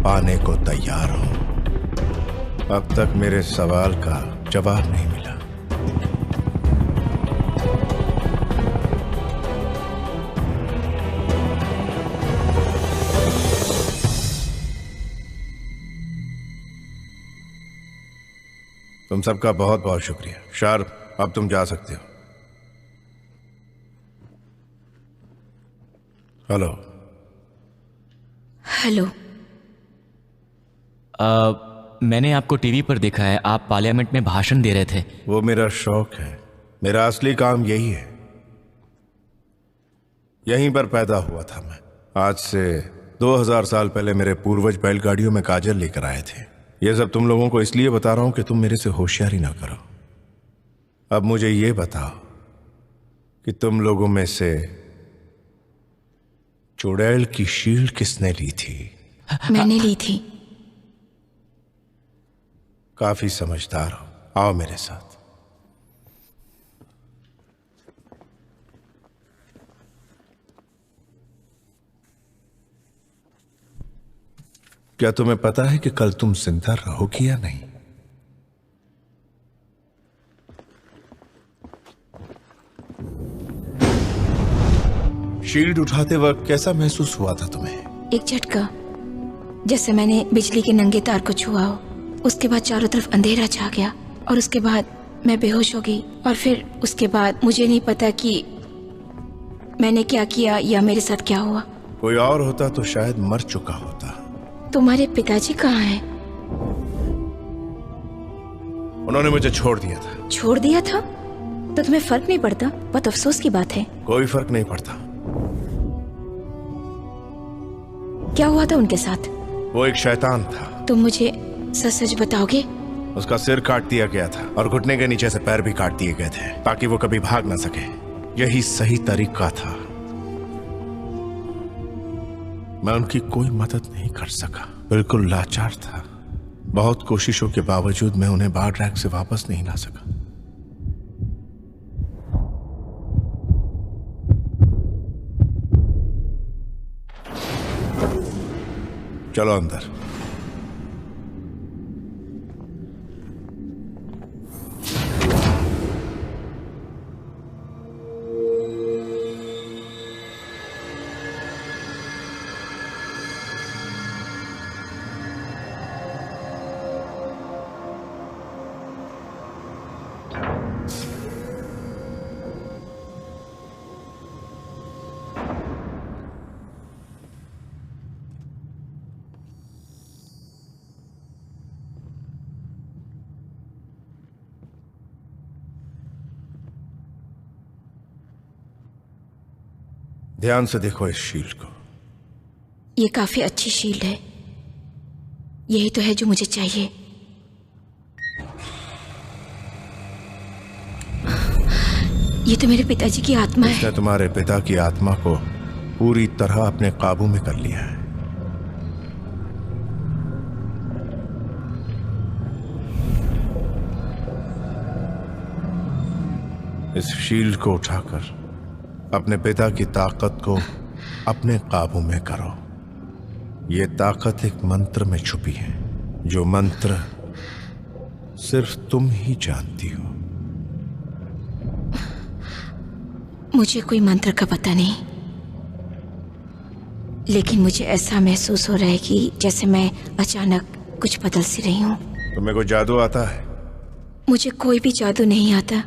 पाने को तैयार हूं। अब तक मेरे सवाल का जवाब नहीं मिला। तुम सबका बहुत बहुत शुक्रिया। शार्प, अब तुम जा सकते हो। हेलो। हेलो। मैंने आपको टीवी पर देखा है, आप पार्लियामेंट में भाषण दे रहे थे। वो मेरा शौक है, मेरा असली काम यही है। यहीं पर पैदा हुआ था मैं। आज से 2000 साल पहले मेरे पूर्वज बैलगाड़ियों में काजल लेकर आए थे। यह सब तुम लोगों को इसलिए बता रहा हूं कि तुम मेरे से होशियारी ना करो। अब मुझे ये बताओ कि तुम लोगों में से चुड़ैल की शील्ड किसने ली थी? मैंने ली थी। काफी समझदार हो, आओ मेरे साथ। क्या तुम्हें पता है कि कल तुम जिंदा रहोगी या नहीं? शील्ड उठाते वक्त कैसा महसूस हुआ था तुम्हें? एक झटका, जैसे मैंने बिजली के नंगे तार को छुआ हो। उसके बाद चारों तरफ अंधेरा छा गया और उसके बाद मैं बेहोश हो गई। और फिर उसके बाद मुझे नहीं पता कि मैंने क्या किया या मेरे साथ क्या हुआ। कोई और होता तो शायद मर चुका होता। तुम्हारे पिताजी कहाँ हैं? उन्होंने मुझे छोड़ दिया था। छोड़ दिया था? तो तुम्हें फर्क नहीं पड़ता? बहुत अफसोस की बात है। कोई फर्क नहीं पड़ता। क्या हुआ था उनके साथ? वो एक शैतान था। तुम मुझे सच सच बताओगे? उसका सिर काट दिया गया था और घुटने के नीचे से पैर भी काट दिए गए थे ताकि वो कभी भाग ना सके। यही सही तरीका था। मैं उनकी कोई मदद नहीं कर सका, बिल्कुल लाचार था। बहुत कोशिशों के बावजूद मैं उन्हें बार ट्रैक से वापस नहीं ला सका। चलो अंदर। ध्यान से देखो इस शील्ड को। ये काफी अच्छी शील्ड है। यही तो है जो मुझे चाहिए। ये तो मेरे पिताजी की आत्मा है। इसने तुम्हारे पिता की आत्मा को पूरी तरह अपने काबू में कर लिया है। इस शील्ड को उठाकर अपने पिता की ताकत को अपने काबू में करो। ये ताकत एक मंत्र में छुपी है, जो मंत्र सिर्फ तुम ही जानती हो। मुझे कोई मंत्र का पता नहीं, लेकिन मुझे ऐसा महसूस हो रहा है कि जैसे मैं अचानक कुछ बदल सी रही हूं। तुम्हें कोई जादू आता है? मुझे कोई भी जादू नहीं आता।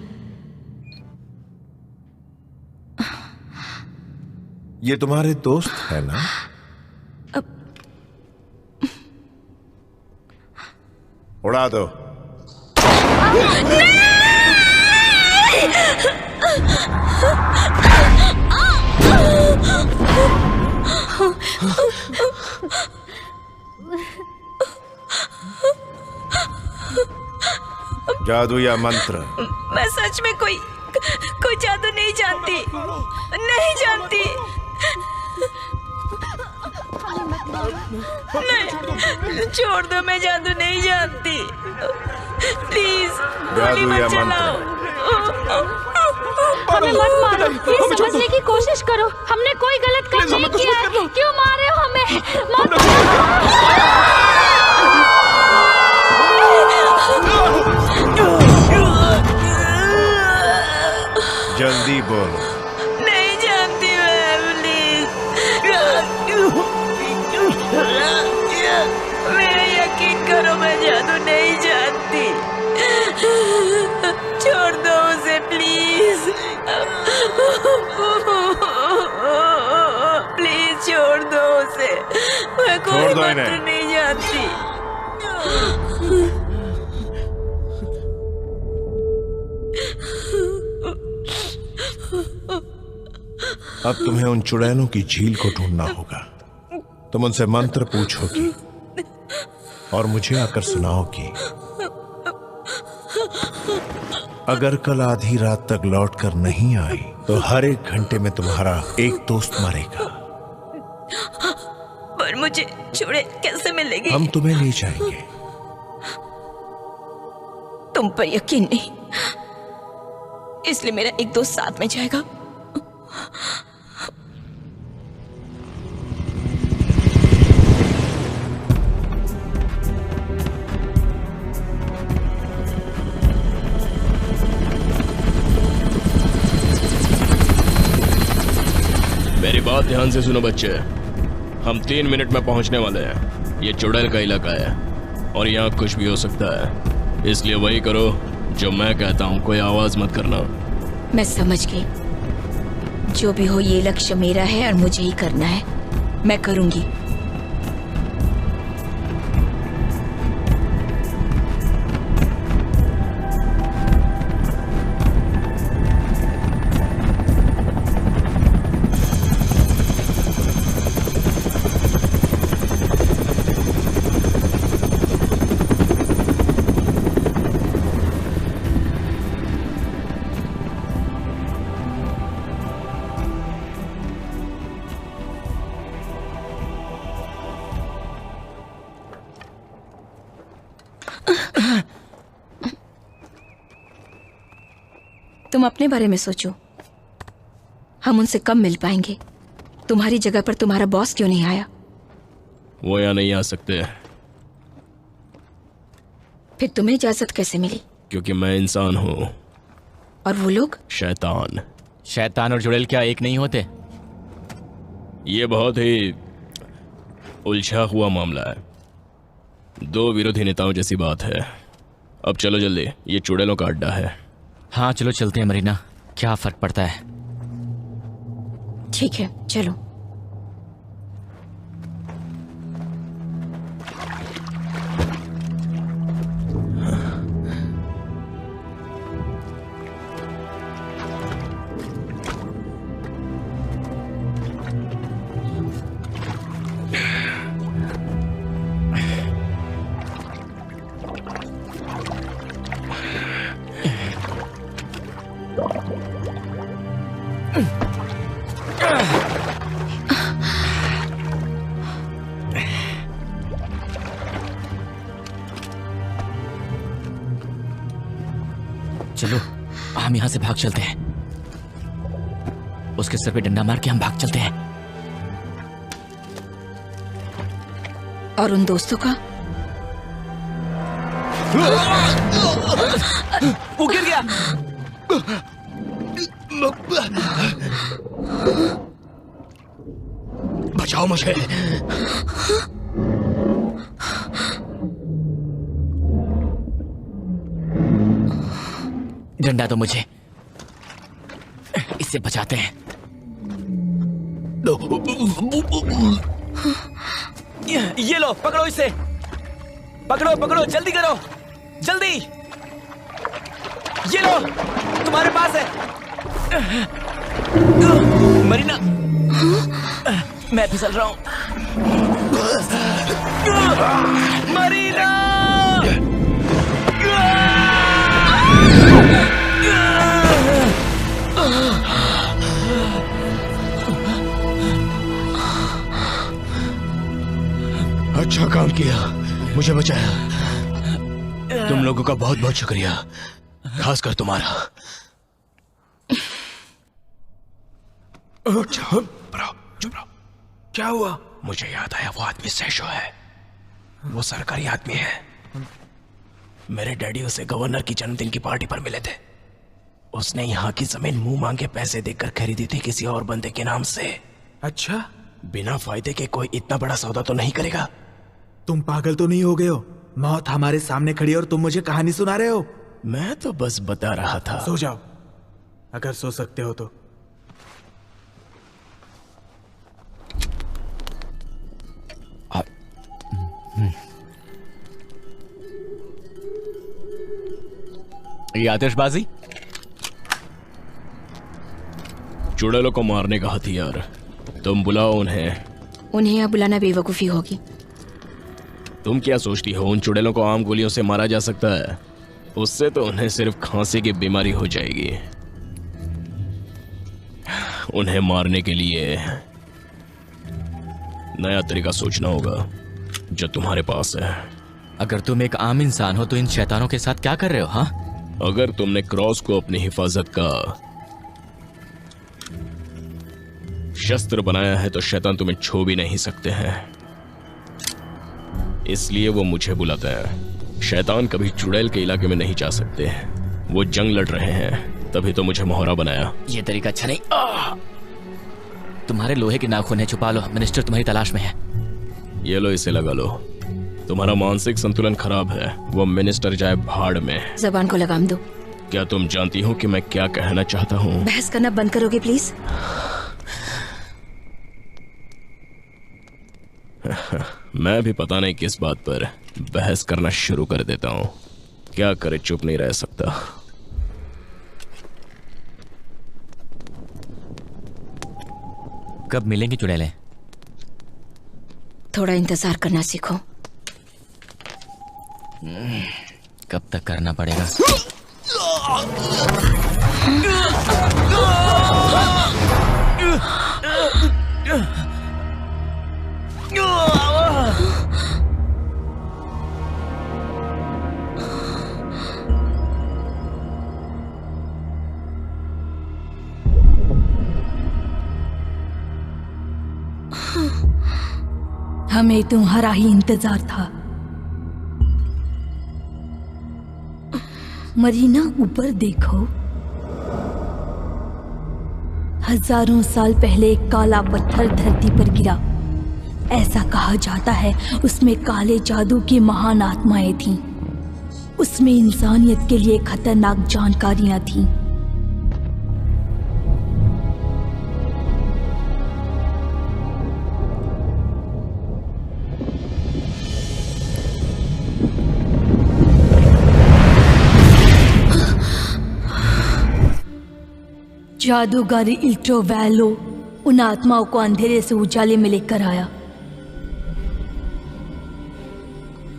ये तुम्हारे दोस्त है ना? उड़ा दो। जादू या मंत्र? मैं सच में कोई जादू नहीं जानती, नहीं जानती। नहीं, छोड़ दो, मैं जादू नहीं जानती। प्लीज गोली मत चलाओ। हमें मत मारो, ये समझने की कोशिश करो। हमने कोई गलत काम नहीं किया है। क्यों मार रहे हो हमें? मत जल्दी बोलो। नहीं जानती मैं, प्लीज। मेरा यकीन करो, मैं जादू नहीं जानती। छोड़ दो उसे प्लीज। प्लीज मैं कोई छोड़ दो मंत्र इन्हें। नहीं जानती। अब तुम्हें उन चुड़ैलों की झील को ढूंढना होगा। तुम उनसे मंत्र पूछोगी और मुझे आकर सुनाओगी। अगर कल आधी रात तक लौट कर नहीं आई तो हर 1 घंटे में तुम्हारा एक दोस्त मरेगा। पर मुझे चुड़ैल कैसे मिलेगी? हम तुम्हें ले जाएंगे। तुम पर यकीन नहीं, इसलिए मेरा एक दोस्त साथ में जाएगा। मेरी बात ध्यान से सुनो बच्चे, हम 3 मिनट में पहुंचने वाले हैं। ये चुड़ैल का इलाका है और यहाँ कुछ भी हो सकता है, इसलिए वही करो जो मैं कहता हूँ, कोई आवाज मत करना। मैं समझ गई। जो भी हो ये लक्ष्य मेरा है और मुझे ही करना है। मैं करूंगी। तुम अपने बारे में सोचो। हम उनसे कब मिल पाएंगे? तुम्हारी जगह पर तुम्हारा बॉस क्यों नहीं आया? वो यहाँ नहीं आ सकते। फिर तुम्हें इजाजत कैसे मिली? क्योंकि मैं इंसान हूँ। और वो लोग? शैतान। शैतान और चुड़ैल क्या एक नहीं होते? ये बहुत ही उलझा हुआ मामला है, 2 विरोधी नेताओं जैसी बात है। अब चलो जल्दी, ये चुड़ैलों का अड्डा है। हाँ चलो चलते हैं मरीना, क्या फर्क पड़ता है। ठीक है चलो। चलो हम यहाँ से भाग चलते हैं। उसके सर पे डंडा मार के हम भाग चलते हैं। और उन दोस्तों का? वो गिर गया। बचाओ मुझे। डंडा तो मुझे, इससे बचाते हैं। ये लो, पकड़ो इसे। पकड़ो पकड़ो, जल्दी करो, जल्दी। ये लो, तुम्हारे पास है। मरीना, मैं फिसल रहा हूं। मरीना! अच्छा काम किया, मुझे बचाया। तुम लोगों का बहुत बहुत शुक्रिया, खासकर तुम्हारा। चुप रहो। क्या हुआ? मुझे याद आया, वो आदमी सैशो है। वो सरकारी आदमी है। मेरे डैडी उसे गवर्नर की जन्मदिन की पार्टी पर मिले थे। उसने यहाँ की जमीन मुंह मांगे पैसे देकर खरीदी थी किसी और बंदे के नाम से। अच्छा, बिना फायदे के कोई इतना बड़ा सौदा तो नहीं करेगा। तुम पागल तो नहीं हो गए हो? मौत हमारे सामने खड़ी है और तुम मुझे कहानी सुना रहे हो। मैं तो बस बता रहा था। सो जाओ, अगर सो सकते हो तो। ये आतिशबाजी? चुड़ैलों को मारने का हथियार। तुम बुलाओ उन्हें। उन्हें यहाँ बुलाना बेवकूफ़ी होगी। तुम क्या सोचती हो उन चुड़ैलों को आम गोलियों से मारा जा सकता है? उससे तो उन्हें सिर्फ खांसी की बीमारी हो जाएगी। उन्हें मारने के लिए नया तरीका सोचना होगा जो तुम्हारे पास है। अगर तुम एक आम इंसान हो तो इन शैतानों के साथ क्या कर रहे हो? हाँ, अगर तुमने क्रॉस को अपनी हिफाजत का शस्त्र बनाया है तो शैतान तुम्हें छू भी नहीं सकते हैं, इसलिए वो मुझे बुलाता है। शैतान कभी चुड़ैल के इलाके में नहीं जा सकते। वो जंग लड़ रहे हैं, तभी तो मुझे मोहरा बनाया। ये तरीका अच्छा नहीं। तुम्हारे लोहे के नाखून है, छुपा लो। मिनिस्टर तुम्हारी तलाश में है। ये लो, इसे लगा लो। तुम्हारा मानसिक संतुलन खराब है। वो मिनिस्टर जाए भाड़ में। जबान को लगाम दो। क्या तुम जानती हो कि मैं क्या कहना चाहता हूँ? बहस करना बंद करोगे प्लीज? मैं भी पता नहीं किस बात पर बहस करना शुरू कर देता हूँ। क्या करे, चुप नहीं रह सकता। कब मिलेंगे चुड़ैलें? थोड़ा इंतजार करना सीखो। कब तक करना पड़ेगा? हमें तुम्हारा ही इंतजार था। मरीना, ऊपर देखो। हजारों साल पहले एक काला पत्थर धरती पर गिरा। ऐसा कहा जाता है उसमें काले जादू की महान आत्माएं थीं। उसमें इंसानियत के लिए खतरनाक जानकारियां थीं। जादूगर इल्टो वैलो उन आत्माओं को अंधेरे से उजाले में लेकर आया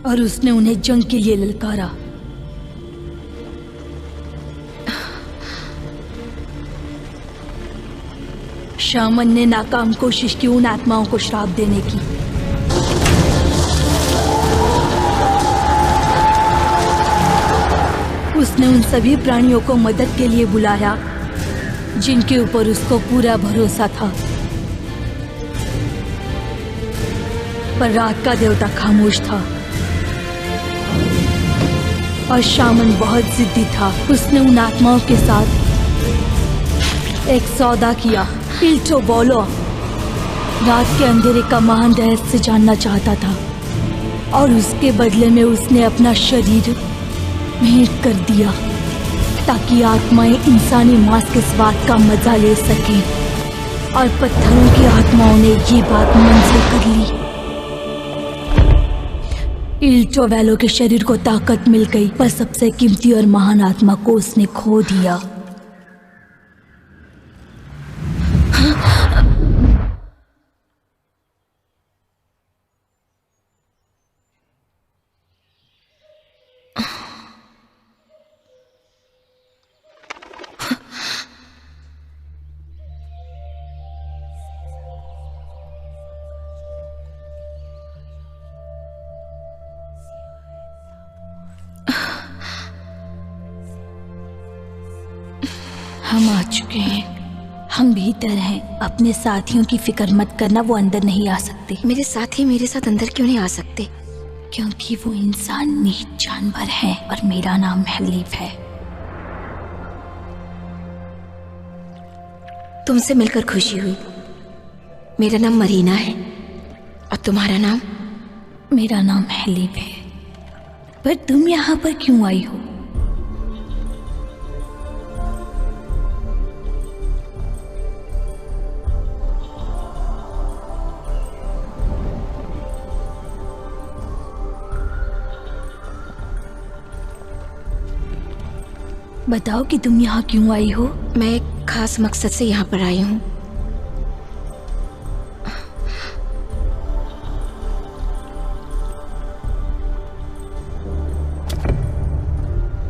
और उसने उन्हें जंग के लिए ललकारा। शामन ने नाकाम कोशिश की उन आत्माओं को श्राप देने की। उसने उन सभी प्राणियों को मदद के लिए बुलाया जिनके ऊपर उसको पूरा भरोसा था, पर रात का देवता खामोश था और शामन बहुत जिद्दी था। उसने उन आत्माओं के साथ एक सौदा किया। इल्टो बोलो रात के अंधेरे का महान रहस्य जानना चाहता था और उसके बदले में उसने अपना शरीर भेंट कर दिया ताकि आत्माएं इंसानी मांस के स्वाद का मजा ले सकें। और पत्थरों की आत्माओं ने ये बात मंजूर कर ली। इल्टो वैलो के शरीर को ताकत मिल गई, पर सबसे कीमती और महान आत्मा को उसने खो दिया। हम आ चुके हैं। हम भीतर हैं। अपने साथियों की फिक्र मत करना, वो अंदर नहीं आ सकते। मेरे साथी मेरे साथ अंदर क्यों नहीं आ सकते? क्योंकि वो इंसान नीच जानवर है और मेरा नाम हलीफ है। तुमसे मिलकर खुशी हुई। मेरा नाम मरीना है और तुम्हारा नाम? मेरा नाम हलीफ है। पर तुम यहाँ पर क्यों आई हो? बताओ कि तुम यहाँ क्यों आई हो? मैं एक खास मकसद से यहाँ पर आई हूँ।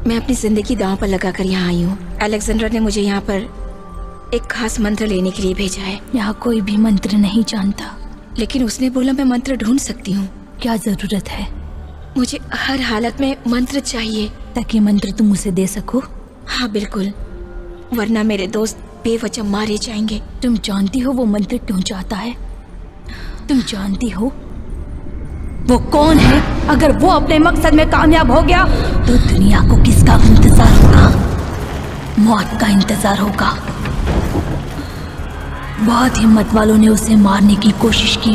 मैं अपनी जिंदगी दांव पर लगाकर यहाँ आई हूँ। अलेक्जेंड्रा ने मुझे यहाँ पर एक खास मंत्र लेने के लिए भेजा है। यहाँ कोई भी मंत्र नहीं जानता। लेकिन उसने बोला मैं मंत्र ढूंढ सकती हूँ। क्या जरूरत है? मुझे हर हालत में मंत्र चाहिए। ताकि मंत्र तुम उसे दे सको? हाँ बिल्कुल, वरना मेरे दोस्त बेवजह मारे जाएंगे। तुम जानती हो वो मंत्र क्यों चाहता है? तुम जानती हो वो कौन है? अगर वो अपने मकसद में कामयाब हो गया तो दुनिया को किसका इंतजार होगा? मौत का इंतजार होगा। बहुत हिम्मत वालों ने उसे मारने की कोशिश की।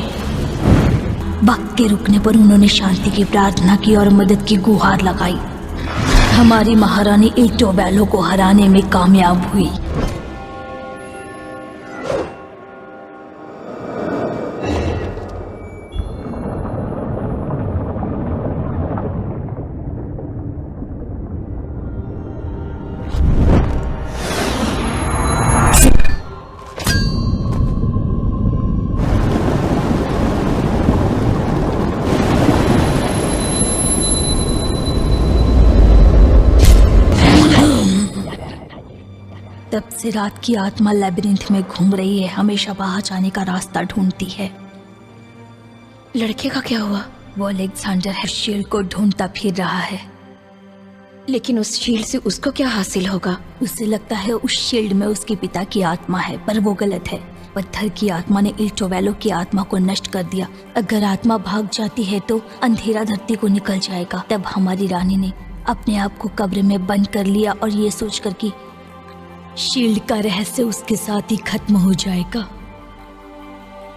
वक्त के रुकने पर उन्होंने शांति की प्रार्थना की और मदद की गुहार लगाई। हमारी महारानी इल्टो वैलो को हराने में कामयाब हुई। तब से रात की आत्मा लैबिरिंथ में घूम रही है, हमेशा बाहर जाने का रास्ता ढूंढती है। लड़के का क्या हुआ? वो अलेक्जेंडर है, शील्ड को ढूंढता फिर रहा है। लेकिन उस शील्ड से उसको क्या हासिल होगा? उसे लगता है उस शील्ड में उसके पिता की आत्मा है, पर वो गलत है। पत्थर की आत्मा ने इल्टो वैलो की आत्मा को नष्ट कर दिया। अगर आत्मा भाग जाती है तो अंधेरा धरती को निकल जाएगा। तब हमारी रानी ने अपने आप को कब्र में बंद कर लिया और ये सोचकर कि शील्ड का रहस्य उसके साथ ही खत्म हो जाएगा।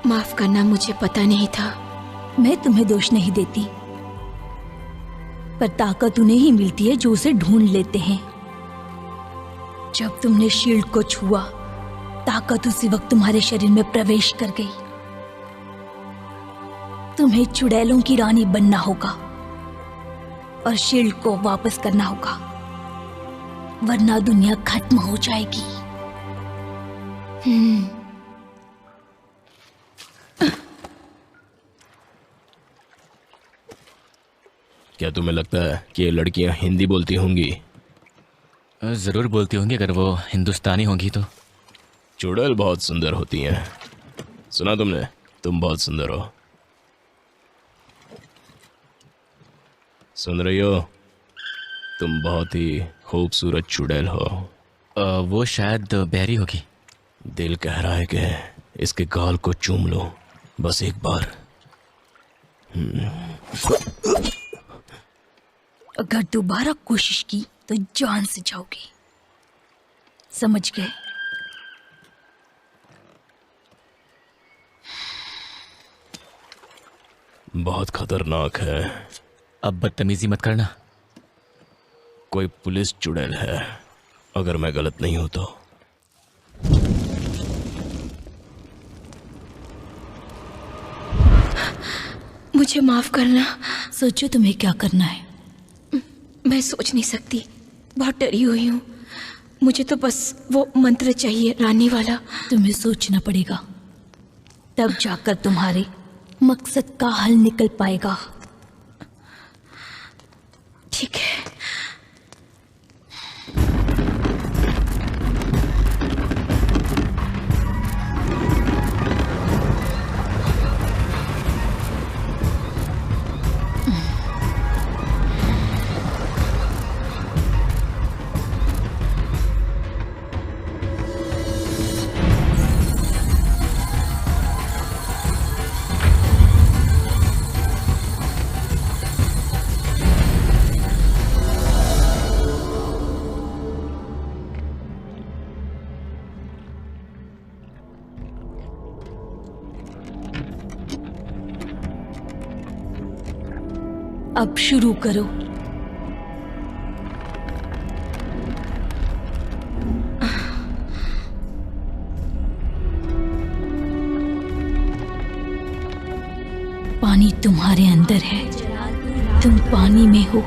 माफ करना, मुझे पता नहीं था। मैं तुम्हें दोष नहीं देती, पर ताकत उन्हें ही मिलती है जो उसे ढूंढ लेते हैं। जब तुमने शील्ड को छुआ, ताकत उसी वक्त तुम्हारे शरीर में प्रवेश कर गई। तुम्हें चुड़ैलों की रानी बनना होगा और शील्ड को वापस करना होगा, वरना दुनिया खत्म हो जाएगी। क्या तुम्हें लगता है कि ये लड़कियां हिंदी बोलती होंगी? जरूर बोलती होंगी, अगर वो हिंदुस्तानी होंगी तो। चुड़ैल बहुत सुंदर होती हैं। सुना तुमने? तुम बहुत सुंदर हो। सुन रही हो? तुम बहुत ही खूबसूरत चुड़ैल हो। वो शायद बहरी होगी। दिल कह रहा है कि इसके गाल को चूम लो, बस एक बार। अगर दोबारा कोशिश की तो जान से जाओगी, समझ गए? बहुत खतरनाक है। अब बदतमीजी मत करना। कोई पुलिस चुड़ैल है, अगर मैं गलत नहीं हूं तो। मुझे माफ करना। सोचो तुम्हें क्या करना है। मैं सोच नहीं सकती, बहुत डरी हुई हूँ। मुझे तो बस वो मंत्र चाहिए, रानी वाला। तुम्हें सोचना पड़ेगा, तब जाकर तुम्हारे मकसद का हल निकल पाएगा। ठीक है। अब शुरू करो। पानी तुम्हारे अंदर है, तुम पानी में हो।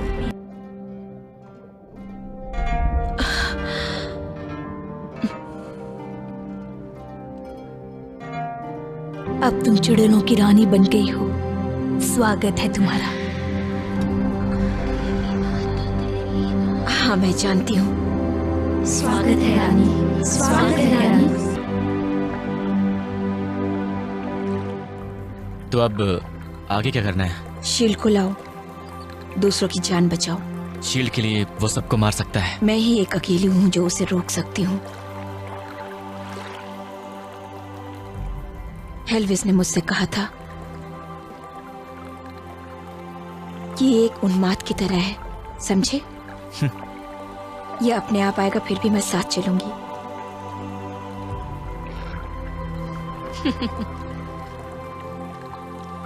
चुड़ैलों की रानी बन गई हो। स्वागत है तुम्हारा। हाँ, मैं जानती हूँ। स्वागत है रानी, स्वागत है रानी। तो अब आगे क्या करना है? शील्ड को लाओ, दूसरों की जान बचाओ। शील्ड के लिए वो सबको मार सकता है। मैं ही एक अकेली हूँ जो उसे रोक सकती हूँ। हेल्विस ने मुझसे कहा था कि ये एक उन्माद की तरह है, समझे? ये अपने आप आएगा, फिर भी मैं साथ चलूंगी।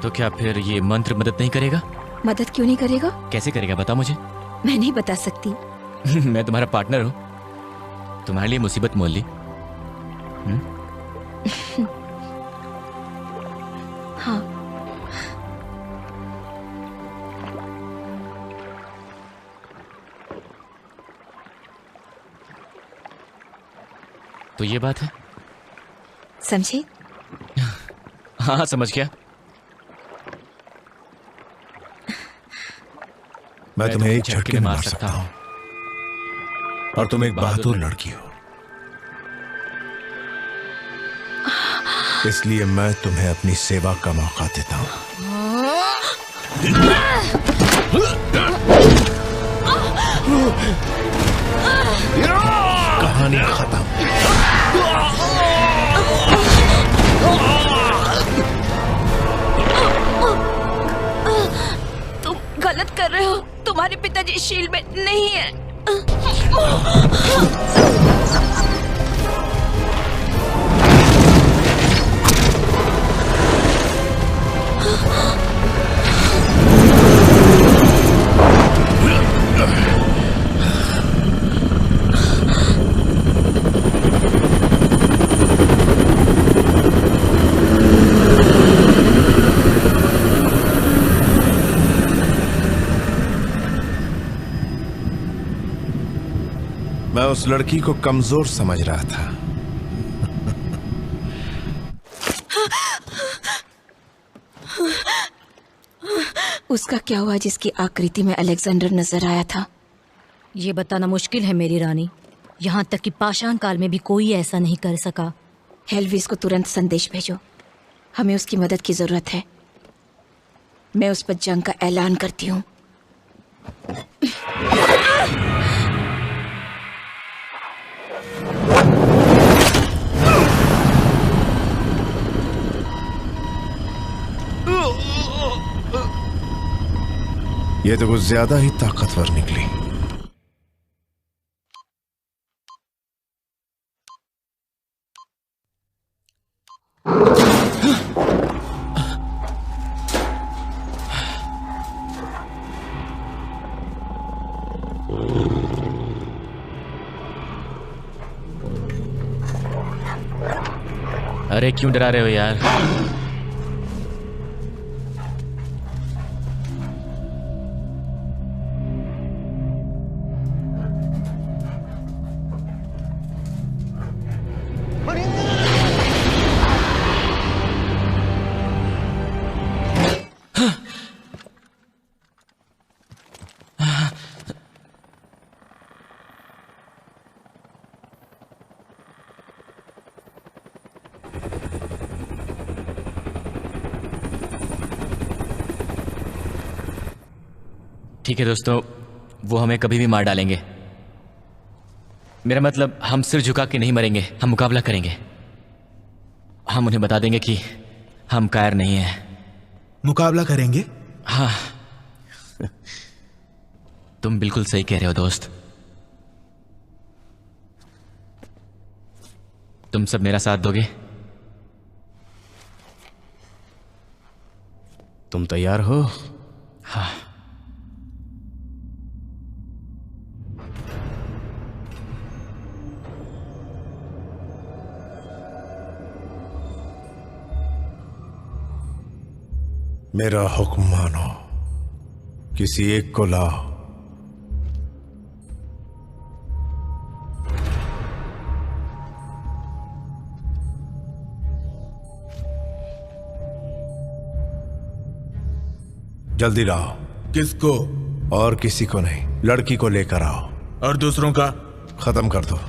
तो क्या फिर ये मंत्र मदद नहीं करेगा? मदद क्यों नहीं करेगा? कैसे करेगा बता मुझे। मैं नहीं बता सकती। मैं तुम्हारा पार्टनर हूँ, तुम्हारे लिए मुसीबत मोल ली। हाँ। तो ये बात है, समझे? हाँ समझ गया। मैं तुम्हें एक झटके में मार सकता हूं और तुम एक बहादुर लड़की हो, इसलिए मैं तुम्हें अपनी सेवा का मौका देता हूं। कहानी खत्म। तुम गलत कर रहे हो। तुम्हारे पिताजी शील्ड में नहीं है। मैं उस लड़की को कमजोर समझ रहा था। उसका क्या हुआ जिसकी आकृति में अलेक्जेंडर नजर आया था? ये बताना मुश्किल है मेरी रानी। यहाँ तक कि पाषाण काल में भी कोई ऐसा नहीं कर सका। हेल्विस को तुरंत संदेश भेजो, हमें उसकी मदद की जरूरत है। मैं उस पर जंग का ऐलान करती हूँ। ये तो कुछ ज्यादा ही ताकतवर निकली। अरे क्यों डरा रहे हो यार? ठीक है दोस्तों, वो हमें कभी भी मार डालेंगे। मेरा मतलब हम सिर झुका के नहीं मरेंगे, हम मुकाबला करेंगे। हम उन्हें बता देंगे कि हम कायर नहीं हैं। मुकाबला करेंगे? हाँ तुम बिल्कुल सही कह रहे हो दोस्त। तुम सब मेरा साथ दोगे? तुम तैयार हो? हाँ। मेरा हुक्म मानो, किसी एक को लाओ। जल्दी लाओ। किसको? और किसी को नहीं, लड़की को लेकर आओ। और दूसरों का? खत्म कर दो।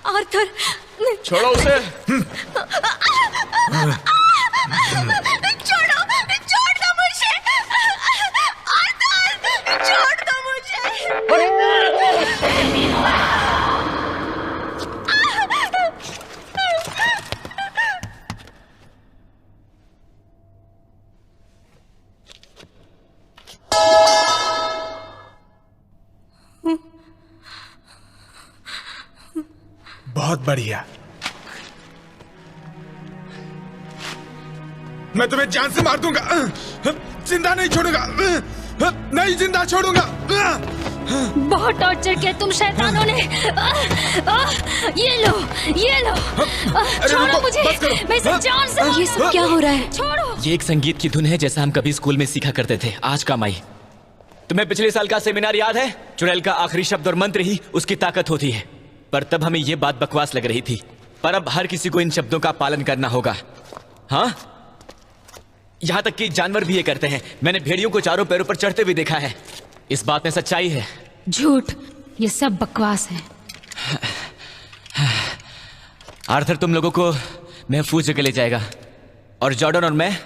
आर्थर, छोड़ो उसे। छोड़ो, छोड़ दो मुझे। आर्थर, छोड़ दो मुझे। बहुत बढ़िया। मैं तुम्हें जान से मार दूंगा, जिंदा नहीं छोड़ूंगा, नहीं जिंदा छोड़ूंगा। बहुत टॉर्चर किया तुम शैतानों ने। ये लो, ये लो। छोड़ो मुझे, मैं इसे जान से। ये सब क्या हो रहा है? छोड़ो। ये एक संगीत की धुन है जैसा हम कभी स्कूल में सीखा करते थे। आज काम आई। तुम्हें पिछले साल का सेमिनार याद है? चुड़ैल का आखिरी शब्द और मंत्र ही उसकी ताकत होती है। पर तब हमें ये बात बकवास लग रही थी, पर अब हर किसी को इन शब्दों का पालन करना होगा। हाँ, यहाँ तक कि जानवर भी ये करते हैं। मैंने भेड़ियों को चारों पैरों पर चढ़ते हुए देखा है। इस बात में सच्चाई है। झूठ, ये सब बकवास है। आर्थर तुम लोगों को महफूज जगह ले जाएगा और जॉर्डन और मैं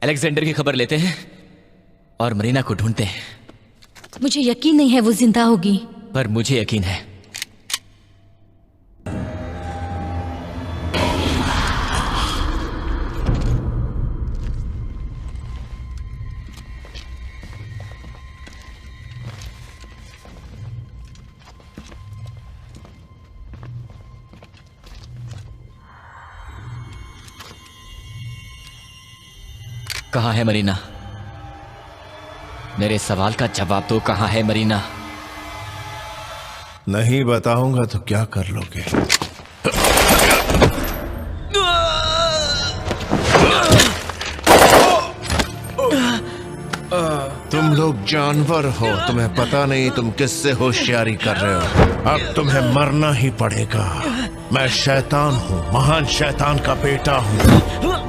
अलेक्जेंडर की खबर लेते हैं और मरीना को ढूंढते हैं। मुझे यकीन नहीं है वो जिंदा होगी। पर मुझे यकीन है। कहाँ है मरीना? मेरे सवाल का जवाब दो। कहाँ है मरीना? नहीं बताऊंगा तो क्या कर लोगे? तुम लोग जानवर हो, तुम्हें पता नहीं तुम किससे होशियारी कर रहे हो। अब तुम्हें मरना ही पड़ेगा। मैं शैतान हूँ, महान शैतान का बेटा हूँ।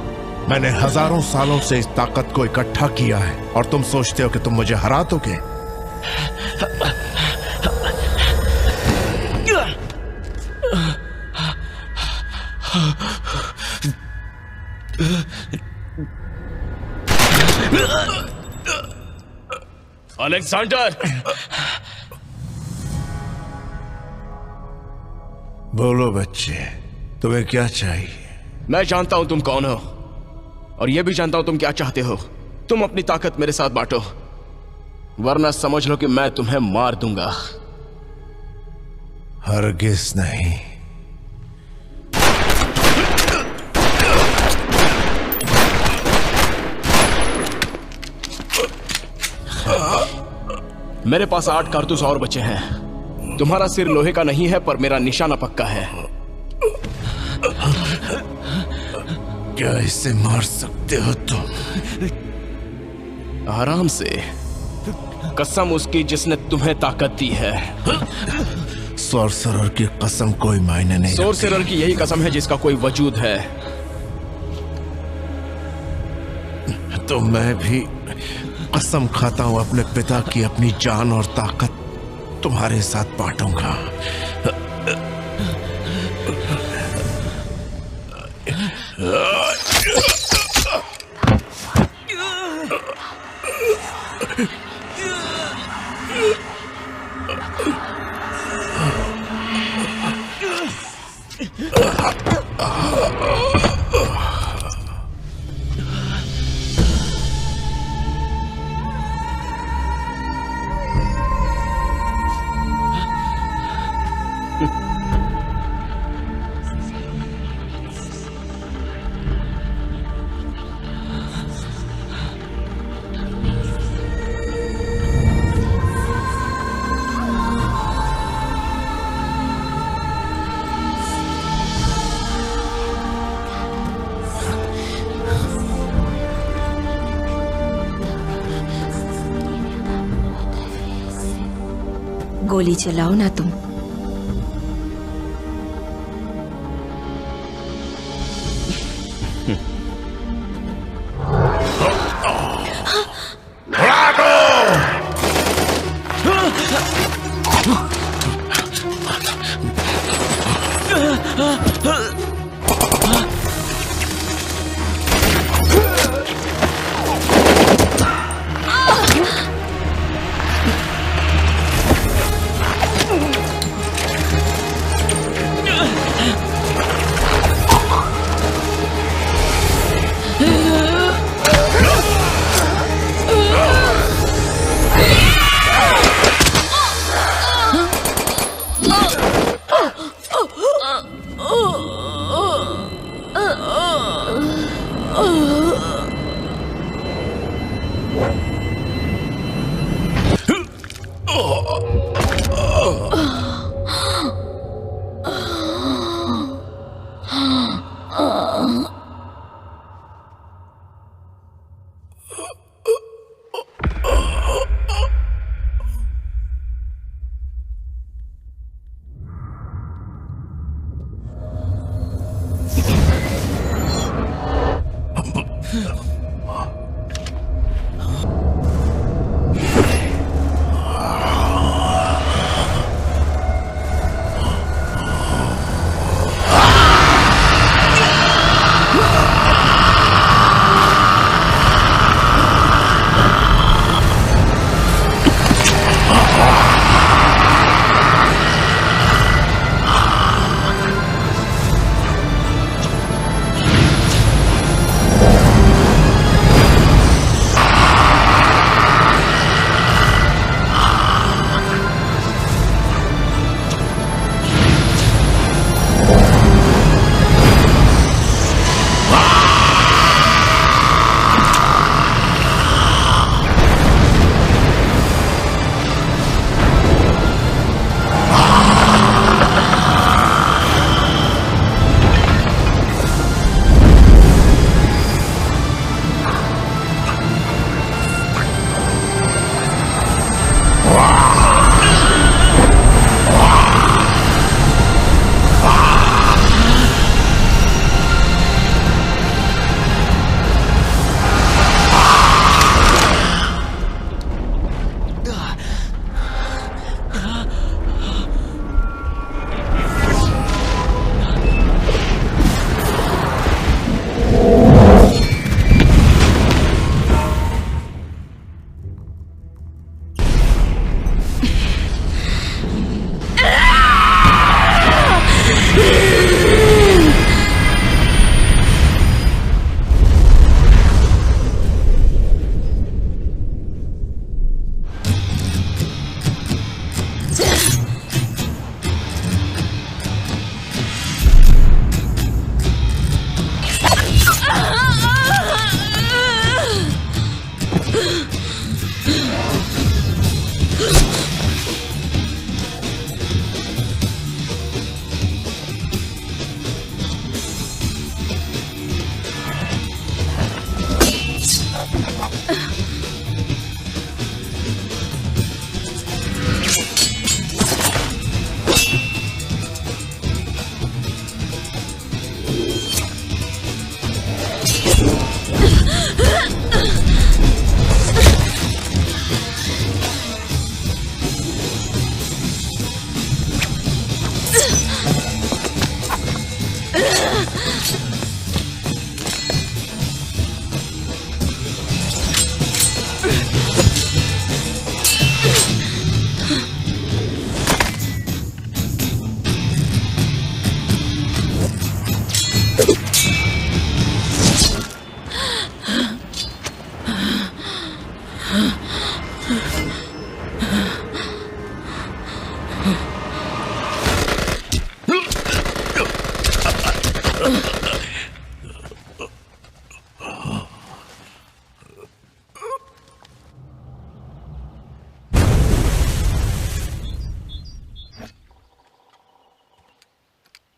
मैंने हजारों सालों से इस ताकत को इकट्ठा किया है और तुम सोचते हो कि तुम मुझे हरा दोगे? अलेक्जेंडर! बोलो बच्चे, तुम्हें क्या चाहिए? मैं जानता हूं तुम कौन हो और यह भी जानता हूं तुम क्या चाहते हो। तुम अपनी ताकत मेरे साथ बांटो, वरना समझ लो कि मैं तुम्हें मार दूंगा। हरगिज नहीं। मेरे पास 8 कारतूस और बचे हैं। तुम्हारा सिर लोहे का नहीं है, पर मेरा निशाना पक्का है। क्या इसे मार सकते हो तुम? आराम से। कसम उसकी जिसने तुम्हें ताकत दी है। सॉर्सरर की कसम कोई मायने नहीं। सॉर्सरर की यही कसम है जिसका कोई वजूद है। तो मैं भी कसम खाता हूं अपने पिता की, अपनी जान और ताकत तुम्हारे साथ बांटूंगा। गोली चलाओ ना तुम।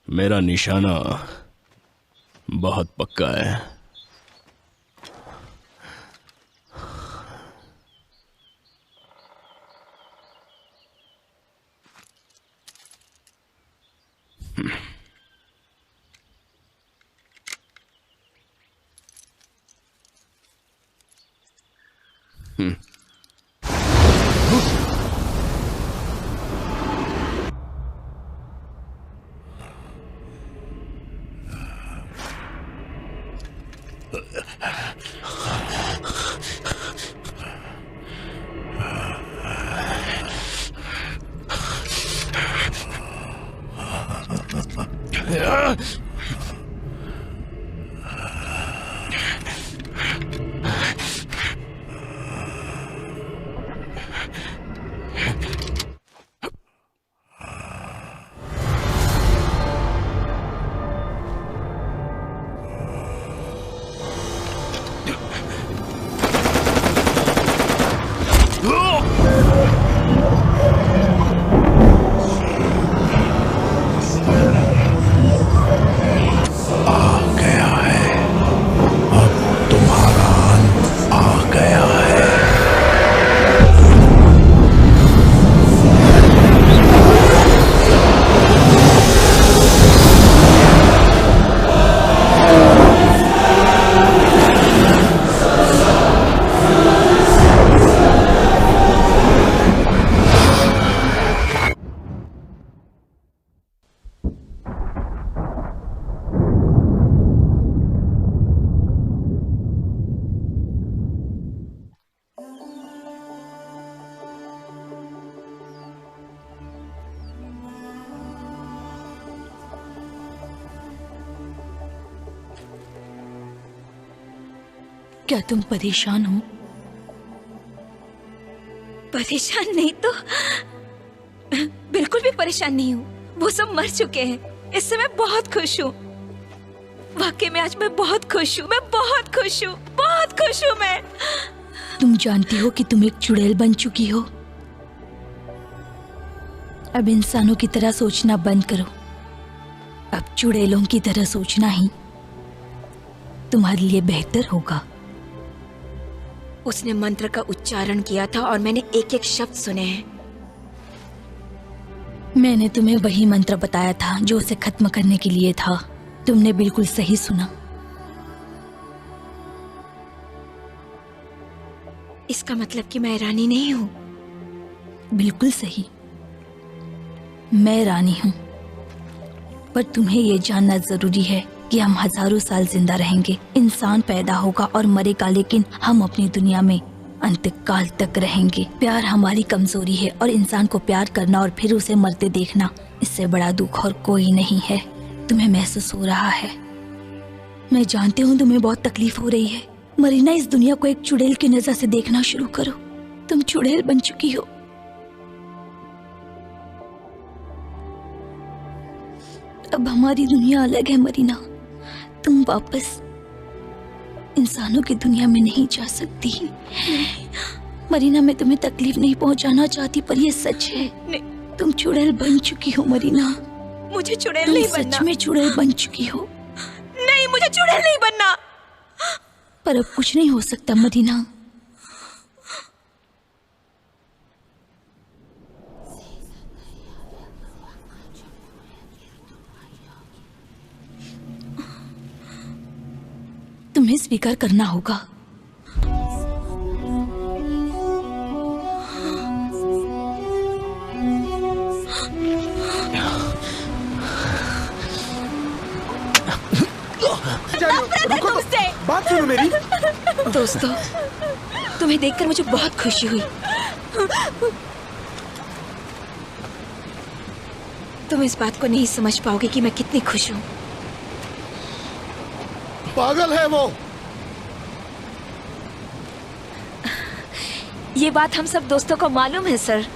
मेरा निशाना बहुत पक्का है। क्या तुम परेशान हो? परेशान नहीं तो बिल्कुल भी परेशान नहीं हूँ। वो सब मर चुके हैं। इससे मैं बहुत खुश हूँ। वाकई में आज मैं बहुत खुश हूँ। मैं बहुत खुश हूँ। बहुत खुश हूँ मैं। तुम जानती हो कि तुम एक चुड़ैल बन चुकी हो। अब इंसानों की तरह सोचना बंद करो। अब चुड़ैलों की तरह सोचना ही तुम्हारे लिए बेहतर होगा। उसने मंत्र का उच्चारण किया था और मैंने एक एक शब्द सुने हैं। मैंने तुम्हें वही मंत्र बताया था जो उसे खत्म करने के लिए था। तुमने बिल्कुल सही सुना। इसका मतलब कि मैं रानी नहीं हूँ? बिल्कुल सही, मैं रानी हूँ। पर तुम्हें ये जानना जरूरी है कि हम हजारों साल जिंदा रहेंगे। इंसान पैदा होगा और मरेगा, लेकिन हम अपनी दुनिया में अंतकाल तक रहेंगे। प्यार हमारी कमजोरी है और इंसान को प्यार करना और फिर उसे मरते देखना, इससे बड़ा दुख और कोई नहीं है। तुम्हें महसूस हो रहा है? मैं जानती हूँ तुम्हें बहुत तकलीफ हो रही है। मरीना, इस दुनिया को एक चुड़ैल की नजर से देखना शुरू करो। तुम चुड़ैल बन चुकी हो। अब हमारी दुनिया अलग है मरीना। तुम वापस इंसानों की दुनिया में नहीं जा सकती। मरीना, मैं तुम्हें तकलीफ नहीं पहुंचाना चाहती, पर ये सच है। तुम चुड़ैल बन चुकी हो मरीना। मुझे चुड़ैल नहीं बनना। सच में चुड़ैल बन चुकी हो। नहीं, मुझे चुड़ैल नहीं बनना। पर अब कुछ नहीं हो सकता मरीना। तुम्हें स्वीकार करना होगा। बात सुनो मेरी। दोस्तों, तुम्हें देखकर मुझे बहुत खुशी हुई। तुम इस बात को नहीं समझ पाओगे कि मैं कितनी खुश हूँ। पागल है वो। ये बात हम सब दोस्तों को मालूम है सर।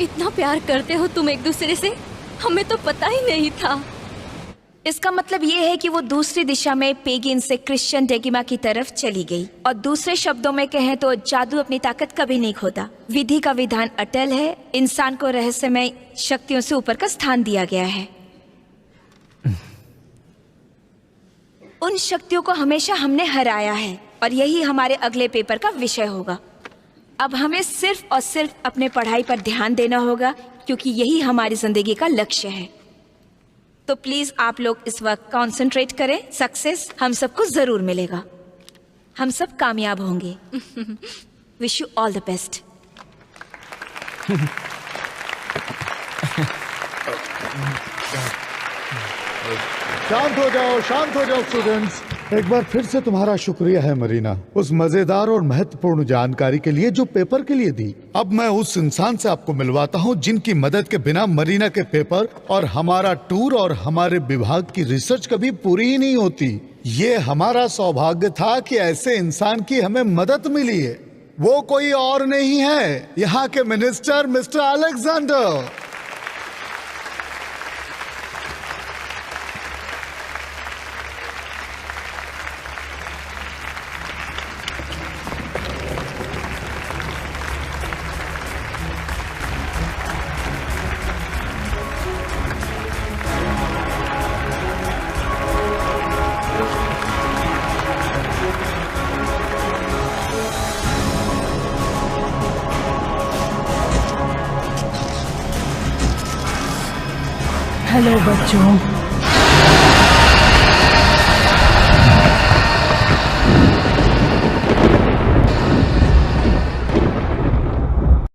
इतना प्यार करते हो तुम एक दूसरे से, हमें तो पता ही नहीं था। इसका मतलब ये है कि वो दूसरी दिशा में पेगिन से क्रिश्चियन डेगिमा की तरफ चली गई। और दूसरे शब्दों में कहें तो जादू अपनी ताकत कभी नहीं खोता। विधि का विधान अटल है। इंसान को रहस्यमय शक्तियों से ऊपर का स्थान दिया गया है। उन शक्तियों को हमेशा हमने हराया है और यही हमारे अगले पेपर का विषय होगा। अब हमें सिर्फ और सिर्फ अपने पढ़ाई पर ध्यान देना होगा क्योंकि यही हमारी जिंदगी का लक्ष्य है। तो प्लीज आप लोग इस वक्त कंसंट्रेट करें। सक्सेस हम सबको जरूर मिलेगा, हम सब कामयाब होंगे। Wish you all the best. शांत हो जाओ स्टूडेंट्स। एक बार फिर से तुम्हारा शुक्रिया है मरीना, उस मजेदार और महत्वपूर्ण जानकारी के लिए जो पेपर के लिए दी। अब मैं उस इंसान से आपको मिलवाता हूँ जिनकी मदद के बिना मरीना के पेपर और हमारा टूर और हमारे विभाग की रिसर्च कभी पूरी ही नहीं होती। ये हमारा सौभाग्य था कि ऐसे इंसान की हमें मदद मिली है। वो कोई और नहीं है, यहाँ के मिनिस्टर मिस्टर अलेक्जेंडर। हेलो बच्चों,